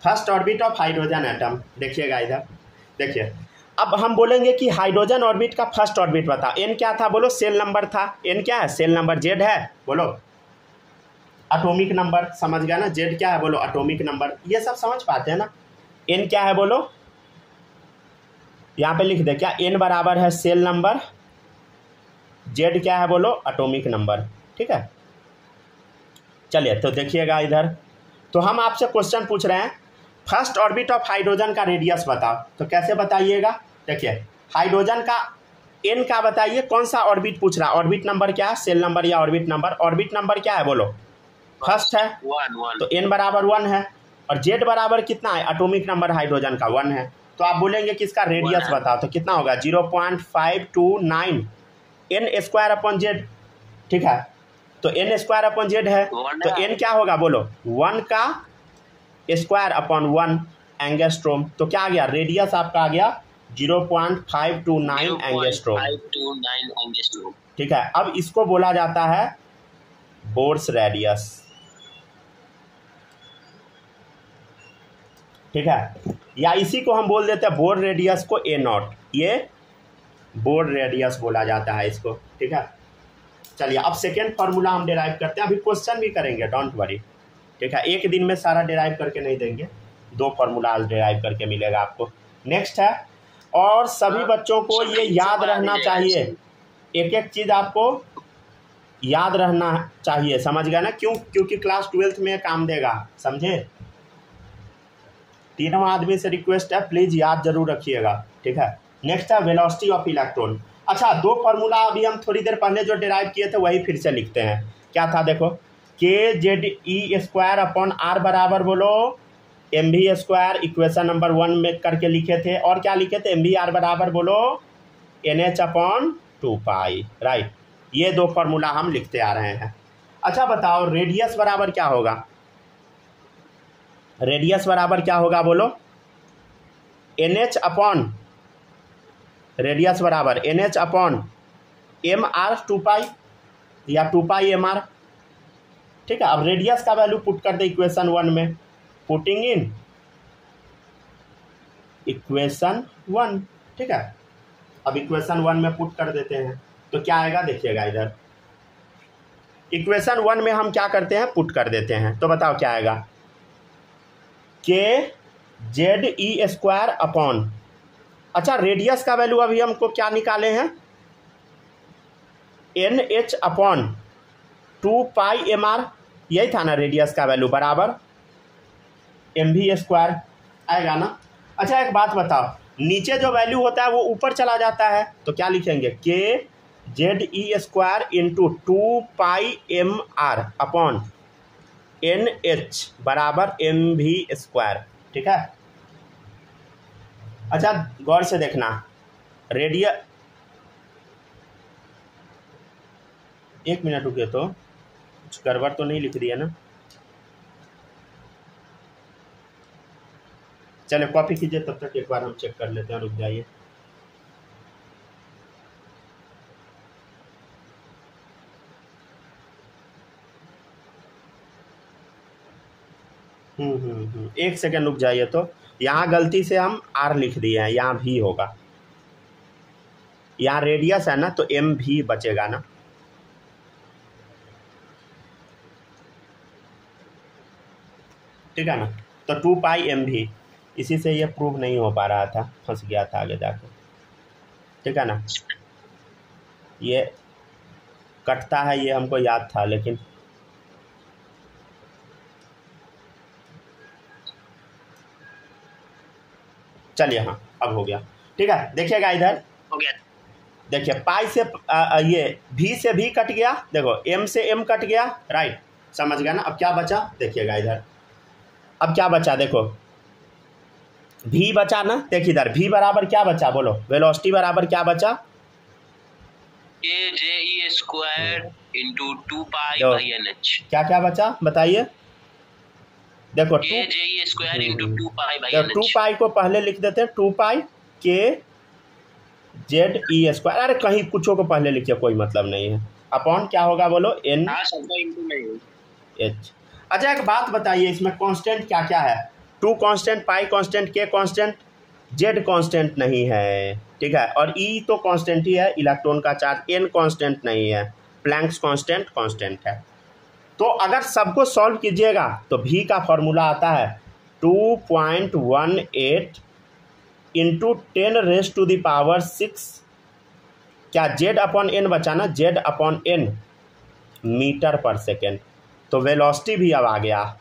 first orbit of hydrogen atom. देखिएगा इधर, देखिए अब हम बोलेंगे कि हाइड्रोजन ऑर्बिट का फर्स्ट ऑर्बिट बता। एन क्या था बोलो? सेल नंबर था। एन क्या है? Cell number. जेड है बोलो? Atomic number. समझ गया ना? जेड क्या है बोलो? Atomic number. ये सब समझ पाते हैं ना? एन क्या है बोलो? यहाँ पे लिख दे, क्या एन बराबर है सेल नंबर, जेड क्या है बोलो? एटॉमिक नंबर, ठीक है। चलिए तो देखिएगा इधर, तो हम आपसे क्वेश्चन पूछ रहे हैं, फर्स्ट ऑर्बिट ऑफ हाइड्रोजन का रेडियस बताओ। तो कैसे बताइएगा? देखिए हाइड्रोजन का एन का बताइए, कौन सा ऑर्बिट पूछ रहा है? ऑर्बिट नंबर क्या है? सेल नंबर या ऑर्बिट नंबर? ऑर्बिट नंबर क्या है बोलो? फर्स्ट है, 1 तो एन बराबर 1 है। और जेड बराबर कितना है? एटॉमिक नंबर हाइड्रोजन का 1 है। तो आप बोलेंगे कि इसका रेडियस बताओ, तो कितना होगा? 0.529 एन स्क्वायर अपॉन जेड, ठीक है। तो एन स्क्वायर अपॉन जेड है, तो एन क्या होगा बोलो? 1 का स्क्वायर अपॉन 1, एंगस्ट्रोम। तो क्या आ गया, रेडियस आपका आ गया 0.529 एंगस्ट्रोम। ठीक है, अब इसको बोला जाता है बोर्स रेडियस। ठीक है, या इसी को हम बोल देते हैं बोर रेडियस को A0, ये बोर रेडियस बोला जाता है इसको। ठीक है, चलिए अब सेकेंड फार्मूला हम डिराइव करते हैं, अभी क्वेश्चन भी करेंगे, डोंट वरी। ठीक है, एक दिन में सारा डिराइव करके नहीं देंगे, 2 फार्मूला डिराइव करके मिलेगा आपको। नेक्स्ट है, और सभी बच्चों को ये याद रहना चाहिए, एक एक चीज़ आपको याद रहना चाहिए, समझ गए ना? क्योंकि क्लास 12th में काम देगा, समझे? तीनों आदमी से रिक्वेस्ट है, प्लीज़ याद जरूर रखिएगा। ठीक है, नेक्स्ट है वेलोसिटी ऑफ इलेक्ट्रॉन। अच्छा, 2 फार्मूला अभी हम थोड़ी देर पहले जो डिराइव किए थे वही फिर से लिखते हैं। क्या था देखो, kZe²/r बराबर बोलो mv², इक्वेशन नंबर 1 में करके लिखे थे, और क्या लिखे थे, mvr बराबर बोलो NH/2π, राइट। ये 2 फार्मूला हम लिखते आ रहे हैं। अच्छा बताओ, रेडियस बराबर क्या होगा? रेडियस बराबर क्या होगा बोलो? NH/ रेडियस बराबर NH/mr 2π या 2πmr। ठीक है, अब रेडियस का वैल्यू पुट कर दे इक्वेशन 1 में, पुटिंग इन इक्वेशन 1। ठीक है, अब इक्वेशन 1 में पुट कर देते हैं तो क्या आएगा, देखिएगा इधर इक्वेशन 1 में हम क्या करते हैं, पुट कर देते हैं। तो बताओ क्या आएगा, kZe²/, अच्छा रेडियस का वैल्यू अभी हमको क्या निकाले हैं, NH/2πmr, यही था ना रेडियस का वैल्यू, बराबर mv² आएगा ना। अच्छा एक बात बताओ, नीचे जो वैल्यू होता है वो ऊपर चला जाता है, तो क्या लिखेंगे, kZe² इंटू 2πmr/NH बराबर mv²। ठीक है, अच्छा गौर से देखना, रेडियस, एक मिनट रुके, तो कुछ गड़बड़ तो नहीं लिख दिया ना? चलो कॉपी कीजिए, तब तक एक बार हम चेक कर लेते हैं, रुक जाइए। एक सेकंड रुक जाइए। तो यहाँ गलती से हम R लिख दिए हैं, यहाँ भी होगा, यहाँ रेडियस है ना तो M भी बचेगा ना। ठीक है ना, तो 2πmv, इसी से ये प्रूव नहीं हो पा रहा था, फंस गया था आगे जाकर। ठीक है ना, ये कटता है, ये हमको याद था, लेकिन चलिए हाँ अब हो गया। ठीक है, देखिएगा इधर हो गया, देखिए पाई से ये भी से भी कट गया, देखो M से M कट गया, राइट, समझ गया ना। अब क्या बचा, देखिएगा इधर, अब क्या बचा, देखो भी बचा ना, देखिए इधर भी बराबर क्या बचा बोलो, वेलोसिटी बराबर क्या बचा, kZe² इंटू 2π/NH। क्या बचा बताइए, देखो kZe² इंटू 2π/NH। 2π को पहले लिख देते हैं, 2π kZe², अरे कहीं कुछों को पहले लिखिए, कोई मतलब नहीं है, अपॉन क्या होगा बोलो N H। अच्छा एक बात बताइए, इसमें कांस्टेंट क्या क्या है, 2 कांस्टेंट, पाई कांस्टेंट, के कांस्टेंट, जेड कांस्टेंट नहीं है। ठीक है, और ई तो कांस्टेंट ही है, इलेक्ट्रॉन का चार्ज, एन कांस्टेंट नहीं है, प्लैंक्स कांस्टेंट है। तो अगर सबको सॉल्व कीजिएगा तो भी का फॉर्मूला आता है 2.18 इंटू 10⁻⁶, क्या Z/N बचा ना, Z/N मीटर पर सेकेंड। तो वेलोसिटी भी अब आ गया,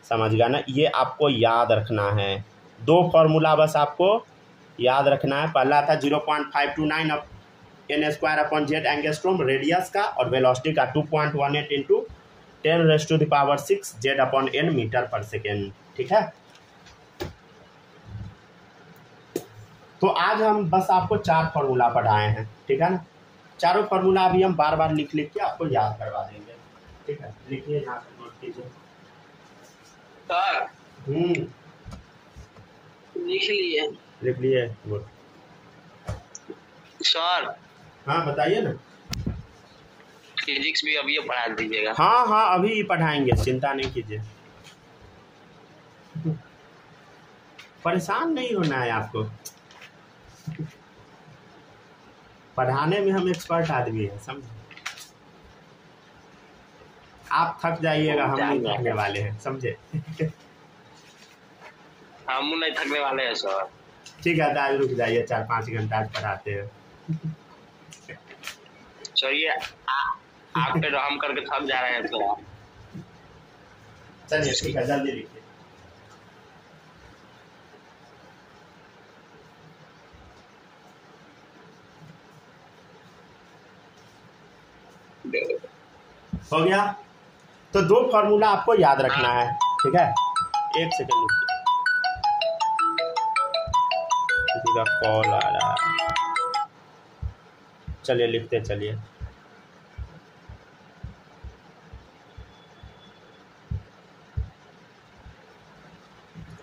समझ गया ना। ये आपको याद रखना है, 2 फार्मूला बस आपको याद रखना है। पहला था 0.529 N²/Z एंगस्ट्रोम रेडियस का, और वेलोसिटी का 2.18 इंटू 10⁻⁶ Z/N मीटर पर सेकेंड। ठीक है, तो आज हम बस आपको 4 फार्मूला पढ़ाए हैं। ठीक है ना, चारों फार्मूला अभी हम बार बार लिख के आपको याद करवा देंगे। ठीक है, लिखिए, यहाँ से नोट कीजिए। लिख लिए गुड। सर हाँ बताइए ना। फिजिक्स भी अभी पढ़ा दीजिएगा। हाँ हाँ अभी पढ़ाएंगे, चिंता नहीं कीजिए, परेशान नहीं होना है आपको, पढ़ाने में हम एक्सपर्ट आदमी हैं, समझे। आप थक जाइएगा, हम नहीं थकने वाले हैं, समझे। हम नहीं थकने वाले हैं सर। ठीक है तो आज रुक जाइए, 4-5 घंटा आज पढ़ाते हैं। चलिए आप पे हम करके थक जा रहे हैं थोड़ा। चलिए ठीक है, जल्दी लिखिए। हो गया। तो 2 फार्मूला आपको याद रखना है, ठीक है। 1 सेकंड रुकिए, किसी का कॉल आ रहा है। चलिए लिखते चलिए।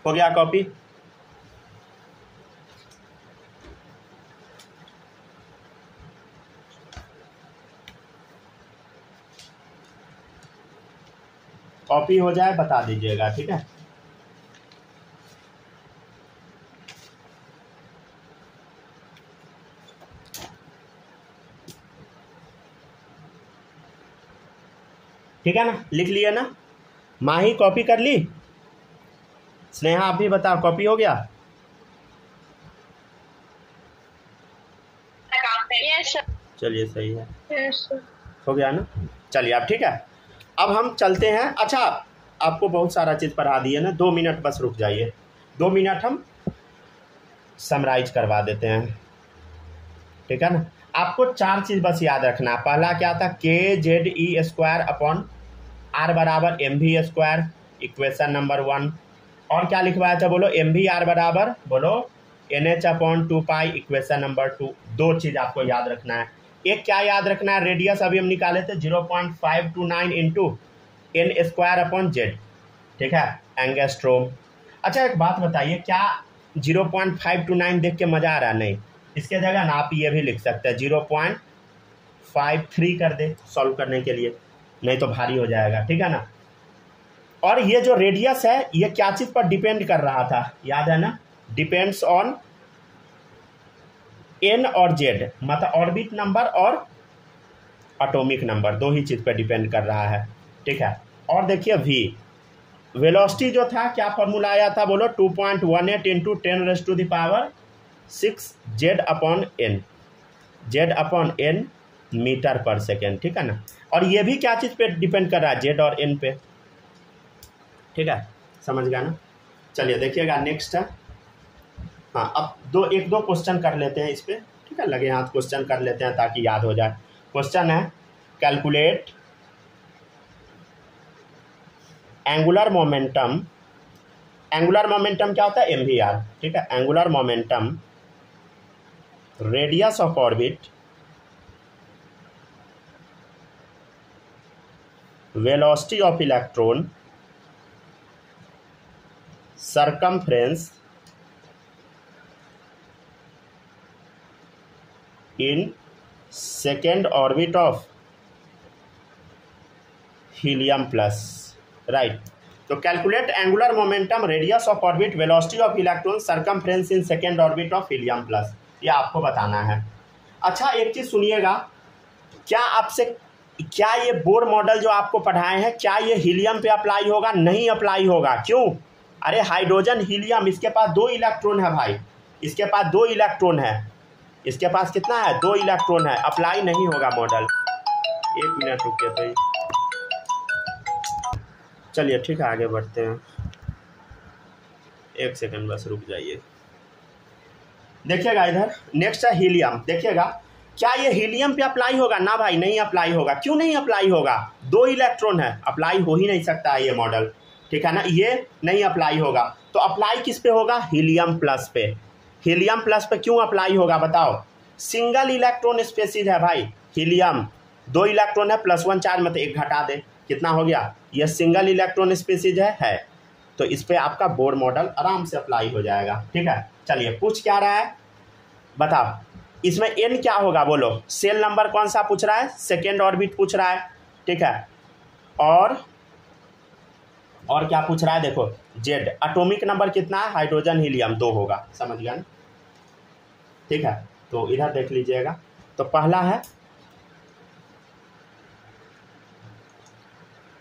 हो गया कॉपी? कॉपी हो जाए बता दीजिएगा, ठीक है। ठीक है ना, लिख लिए ना। माही कॉपी कर ली? स्नेहा आप भी बताओ, कॉपी हो गया? चलिए सही है, हो गया ना। चलिए अब ठीक है, अब हम चलते हैं। अच्छा आपको बहुत सारा चीज़ पढ़ा दिए ना, 2 मिनट बस रुक जाइए, 2 मिनट हम समराइज करवा देते हैं, ठीक है ना। आपको 4 चीज़ बस याद रखना है। पहला क्या था, KZE² अपॉन R बराबर MV², इक्वेशन नंबर 1। और क्या लिखवाया था बोलो, MVR बराबर बोलो NH/2π, इक्वेशन नंबर 2। 2 चीज़ आपको याद रखना है। एक क्या याद रखना है, रेडियस अभी हम निकाले थे 0.529 इंटू N²/Z, ठीक है, एंगस्ट्रोम। अच्छा एक बात बताइए, क्या 0.529 देख के मज़ा आ रहा है? नहीं, इसके जगह ना आप ये भी लिख सकते हैं, 0.53 कर दे सॉल्व करने के लिए, नहीं तो भारी हो जाएगा, ठीक है ना। और ये जो रेडियस है ये क्या चीज़ पर डिपेंड कर रहा था, याद है ना, डिपेंड्स ऑन N और Z, मतलब ऑर्बिट नंबर और एटॉमिक नंबर, 2 ही चीज़ पर डिपेंड कर रहा है, ठीक है। और देखिए V वेलोसिटी जो था, क्या फॉर्मूला आया था बोलो, 2.18 इंटू 10⁻⁶ Z/N, Z/N मीटर पर सेकेंड, ठीक है ना। और ये भी क्या चीज़ पे डिपेंड कर रहा है, Z और N पे, ठीक है, समझ गया ना। चलिए देखिएगा नेक्स्ट है। हाँ अब 1-2 क्वेश्चन कर लेते हैं इस पर, ठीक है, लगे हाथ क्वेश्चन कर लेते हैं ताकि याद हो जाए। क्वेश्चन है, calculate angular momentum. Angular momentum क्या होता है, MVR, ठीक है। Angular momentum, radius of orbit, velocity of electron, circumference in second orbit of helium plus, right. तो calculate angular momentum, radius of orbit, velocity of electron, circumference in second orbit of helium plus, ये आपको बताना है। अच्छा एक चीज़ सुनिएगा, क्या ये बोर मॉडल जो आपको पढ़ाए हैं, क्या ये हीलियम पे अप्लाई होगा? नहीं अप्लाई होगा। क्यों? अरे हाइड्रोजन हीलियम, इसके पास 2 इलेक्ट्रॉन है भाई, इसके पास 2 इलेक्ट्रॉन है, इसके पास कितना है, 2 इलेक्ट्रॉन है, अप्लाई नहीं होगा मॉडल। 1 मिनट रुकिए तो, चलिए ठीक है आगे बढ़ते हैं, 1 सेकंड बस रुक जाइए। देखिएगा इधर नेक्स्ट है हीलियम, देखिएगा क्या ये हीलियम पे अप्लाई होगा? ना भाई नहीं अप्लाई होगा। क्यों नहीं अप्लाई होगा? 2 इलेक्ट्रॉन है, अप्लाई हो ही नहीं सकता है ये मॉडल, ठीक है ना, ये नहीं अप्लाई होगा। तो अप्लाई किस पे होगा? हीलियम प्लस पे। हीलियम प्लस पे क्यों अप्लाई होगा बताओ? सिंगल इलेक्ट्रॉन स्पेसीज है भाई, हीलियम 2 इलेक्ट्रॉन है, +1 चार्ज, मतलब 1 घटा दे, कितना हो गया? ये सिंगल इलेक्ट्रॉन स्पेसीज है। तो इस पर आपका बोर मॉडल आराम से अप्लाई हो जाएगा। ठीक है, चलिए पूछ क्या रहा है बताओ, इसमें n क्या होगा बोलो, सेल नंबर कौन सा पूछ रहा है, सेकेंड ऑर्बिट पूछ रहा है। ठीक है, और क्या पूछ रहा है देखो, जेड एटॉमिक नंबर कितना है, हाइड्रोजन हीलियम 2 होगा, समझ गया ना। ठीक है, तो इधर देख लीजिएगा, तो पहला है,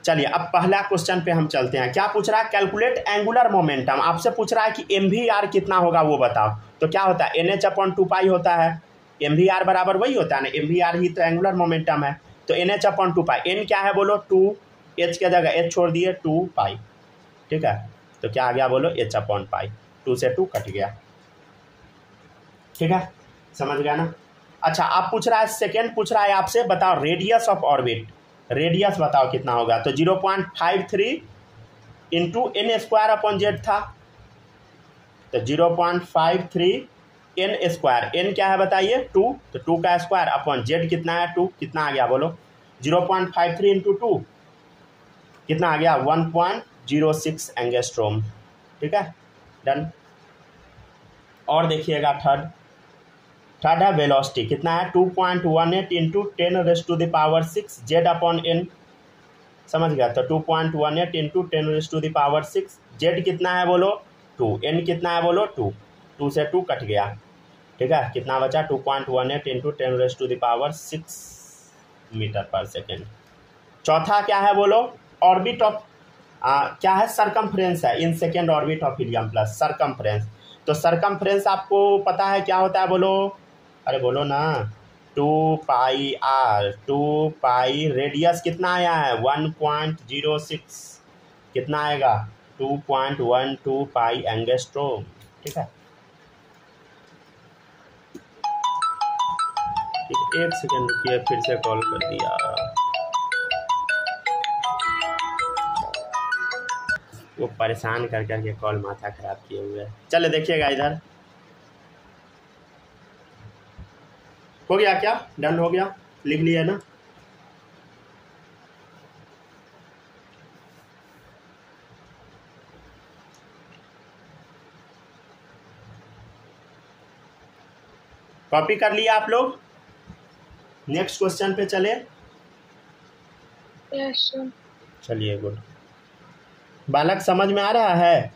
चलिए अब पहला क्वेश्चन पे हम चलते हैं। क्या पूछ रहा है, कैलकुलेट एंगुलर मोमेंटम, आपसे पूछ रहा है कि MVR कितना होगा वो बताओ। तो क्या होता है, NH/2π होता है, MVR बराबर वही होता है ना, MVR ही तो एंगुलर मोमेंटम है। तो NH/2π, n क्या है बोलो 2, h के जगह h छोड़ दिए 2π। ठीक है, तो क्या आ गया बोलो h/π, 2 से 2 कट गया। ठीक है, समझ गया ना। अच्छा आप पूछ रहा है, सेकेंड पूछ रहा है आपसे, बताओ रेडियस ऑफ ऑर्बिट, रेडियस बताओ कितना होगा। तो 0.53 इंटू n² था, तो 0.53 n², n क्या है बताइए 2, तो 2 का स्क्वायर अपॉन z कितना है 2, कितना आ गया बोलो 0.53 इंटू 2 कितना आ गया 1.06 एंगस्ट्रोम। ठीक है, डन। और देखिएगा थर्ड है वेलोसिटी, कितना है 2.18 इंटू 10⁻⁶ z/n, समझ गया। तो 2.18 इंटू 10⁻⁶, z कितना है बोलो 2, n कितना है बोलो 2, 2 से 2 कट गया। ठीक है, कितना बचा 2.18 इंटू 10⁻⁶ मीटर पर सेकेंड। चौथा क्या है बोलो, ऑर्बिट ऑफ क्या है, सरकमफ्रेंस है इन second orbit of helium plus, circumference. तो सरकमफ्रेंस आपको पता है क्या होता है बोलो, अरे बोलो ना, 2πr, 2π, रेडियस कितना आया है 1.06, कितना आएगा 2.12π एंगस्ट्रोम। ठीक है, एक सेकंड रुकिए, फिर से कॉल कर दिया, वो परेशान कर करके कॉल माथा खराब किए हुए। चले देखिएगा इधर, हो गया क्या, डन हो गया, लिख लिया ना। कॉपी कर लिया आप लोग, नेक्स्ट क्वेश्चन पे चले। Yes sir. चलिए गुड, बालक समझ में आ रहा है।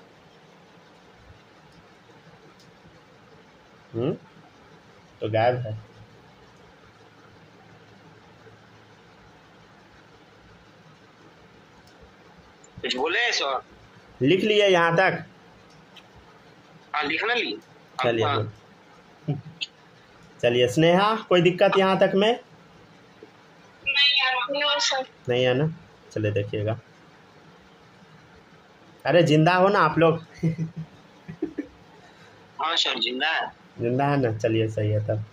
तो गायब है, कुछ बोले सर, लिख लिए यहाँ तक, हाँ लिखना ली। चलिए गुड। चलिए स्नेहा, कोई दिक्कत यहाँ तक में नहीं है ना। चलिए देखिएगा, अरे जिंदा हो ना आप लोग। हाँ सर जिंदा है, जिंदा है ना, चलिए सही है। तब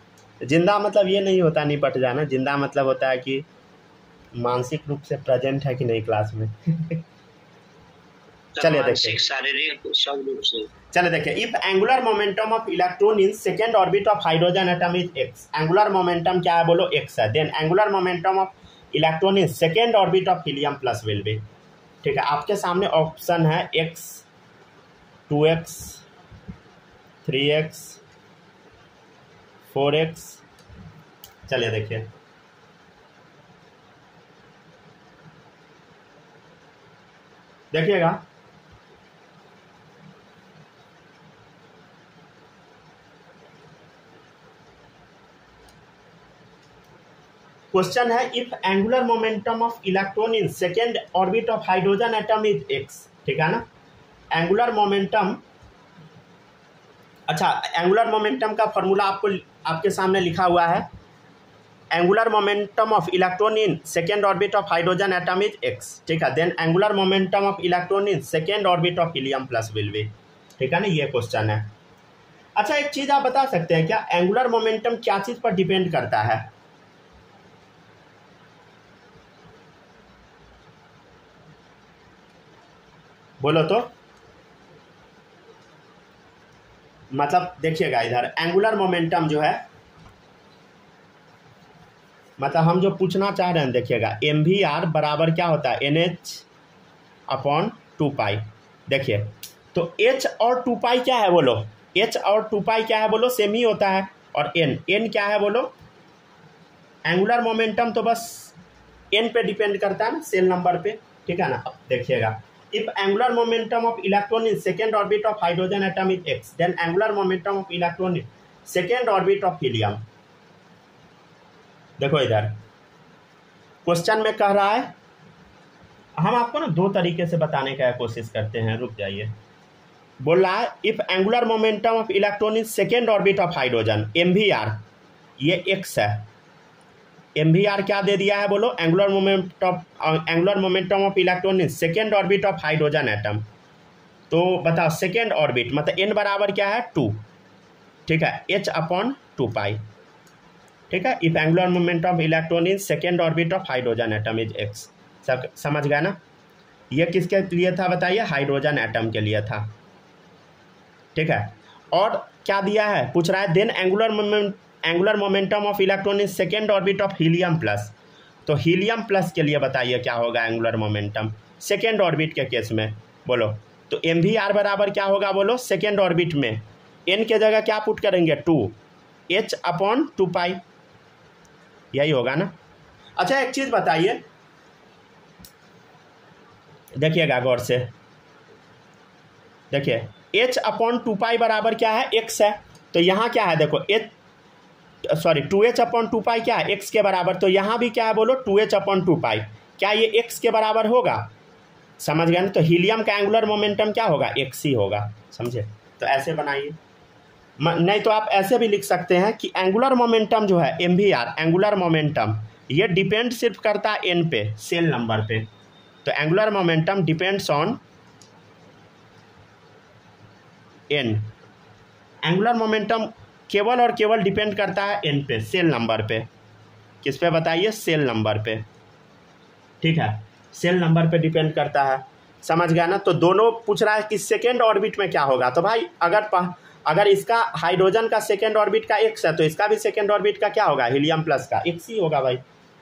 जिंदा मतलब ये नहीं होता निपट जाना, जिंदा मतलब होता है कि मानसिक रूप से प्रेजेंट है कि नहीं क्लास में। चलिए देखिए, शारीरिक सब रूप से। चलिए देखिए, if angular momentum of electron in second orbit of hydrogen atom is x, angular momentum क्या है बोलो x है, then angular momentum of electron in second orbit of helium plus will be. ठीक है, आपके सामने ऑप्शन है x, 2x, 3x, 4x। चलिए देखिए, देखिएगा क्वेश्चन है, if angular momentum of electron in second orbit of hydrogen atom is x। ठीक है ना, एंगुलर मोमेंटम, अच्छा एंगुलर मोमेंटम का फॉर्मूला आपको आपके सामने लिखा हुआ है, angular momentum of electron in second orbit of hydrogen atom is x। ठीक है, then angular momentum of electron in second orbit of helium plus will be. ठीक है ना, ये क्वेश्चन है। अच्छा एक चीज आप बता सकते हैं क्या, एंगुलर मोमेंटम क्या चीज पर डिपेंड करता है, बोलो तो। मतलब देखिएगा इधर, एंगुलर मोमेंटम जो है, मतलब हम जो पूछना चाह रहे हैं देखिएगा, MVR बराबर क्या होता है NH/2π। देखिए तो h और 2 पाई क्या है बोलो, h और 2 पाई क्या है बोलो, सेम ही होता है। और n क्या है बोलो, एंगुलर मोमेंटम तो बस n पे डिपेंड करता है ना, सेल नंबर पे, ठीक है ना। अब देखिएगा, if angular momentum of electron in second orbit of hydrogen atom is x, then angular momentum of electron in second orbit of helium. देखो इधर क्वेश्चन में कह रहा है, हम आपको ना दो तरीके से बताने का कोशिश करते हैं, रुक जाइए। बोल रहा है if angular momentum of electron in second orbit of hydrogen, MVR ये x है, MVR क्या दे दिया है बोलो, angular momentum of electron in second orbit of hydrogen atom. तो बताओ सेकेंड ऑर्बिट मतलब n बराबर क्या है 2, ठीक है, h/2 पाई, ठीक है। If angular momentum of electron in second orbit of hydrogen atom is x, सब समझ गया ना। ये किसके लिए था बताइए, हाइड्रोजन एटम के लिए था, ठीक है। और क्या दिया है, पूछ रहा है then angular momentum of electron in second orbit of helium plus. तो हीलियम प्लस के लिए बताइए क्या होगा एंगुलर मोमेंटम सेकेंड ऑर्बिट के केस में बोलो। तो MVR बराबर क्या होगा बोलो, सेकेंड ऑर्बिट में n के जगह क्या पुट करेंगे 2, h/2 पाई, यही होगा ना। अच्छा एक चीज़ बताइए, देखिएगा गौर से, देखिए h/2 पाई बराबर क्या है, x है। तो यहाँ क्या है देखो 2h/2 पाई क्या है, x के बराबर। तो यहाँ भी क्या है बोलो 2h/2 पाई, क्या ये x के बराबर होगा, समझ गए ना। तो हीलियम का एंगुलर मोमेंटम क्या होगा, x ही होगा, समझे। तो ऐसे बनाइए, नहीं तो आप ऐसे भी लिख सकते हैं कि एंगुलर मोमेंटम जो है MVR एंगुलर मोमेंटम, ये डिपेंड सिर्फ करता है n पे, सेल नंबर पे। तो angular momentum depends on n, angular momentum केवल और केवल डिपेंड करता है n पे, सेल नंबर पे। किस पे बताइए, सेल नंबर पे, ठीक है, सेल नंबर पे डिपेंड करता है, समझ गया ना। तो दोनों पूछ रहा है कि सेकेंड ऑर्बिट में क्या होगा। तो भाई अगर इसका हाइड्रोजन का सेकेंड ऑर्बिट का x है, तो इसका भी सेकेंड ऑर्बिट का क्या होगा, हीलियम प्लस का x ही होगा भाई,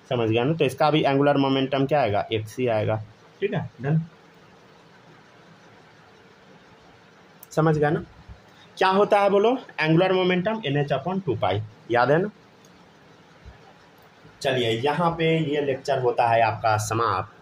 समझ गया ना। तो इसका भी एंगुलर मोमेंटम क्या आएगा, x ही आएगा, ठीक है, डन, समझ गया ना। क्या होता है बोलो, एंगुलर मोमेंटम NH/2 पाई, याद है ना। चलिए यहाँ पे ये लेक्चर होता है आपका समाप्त।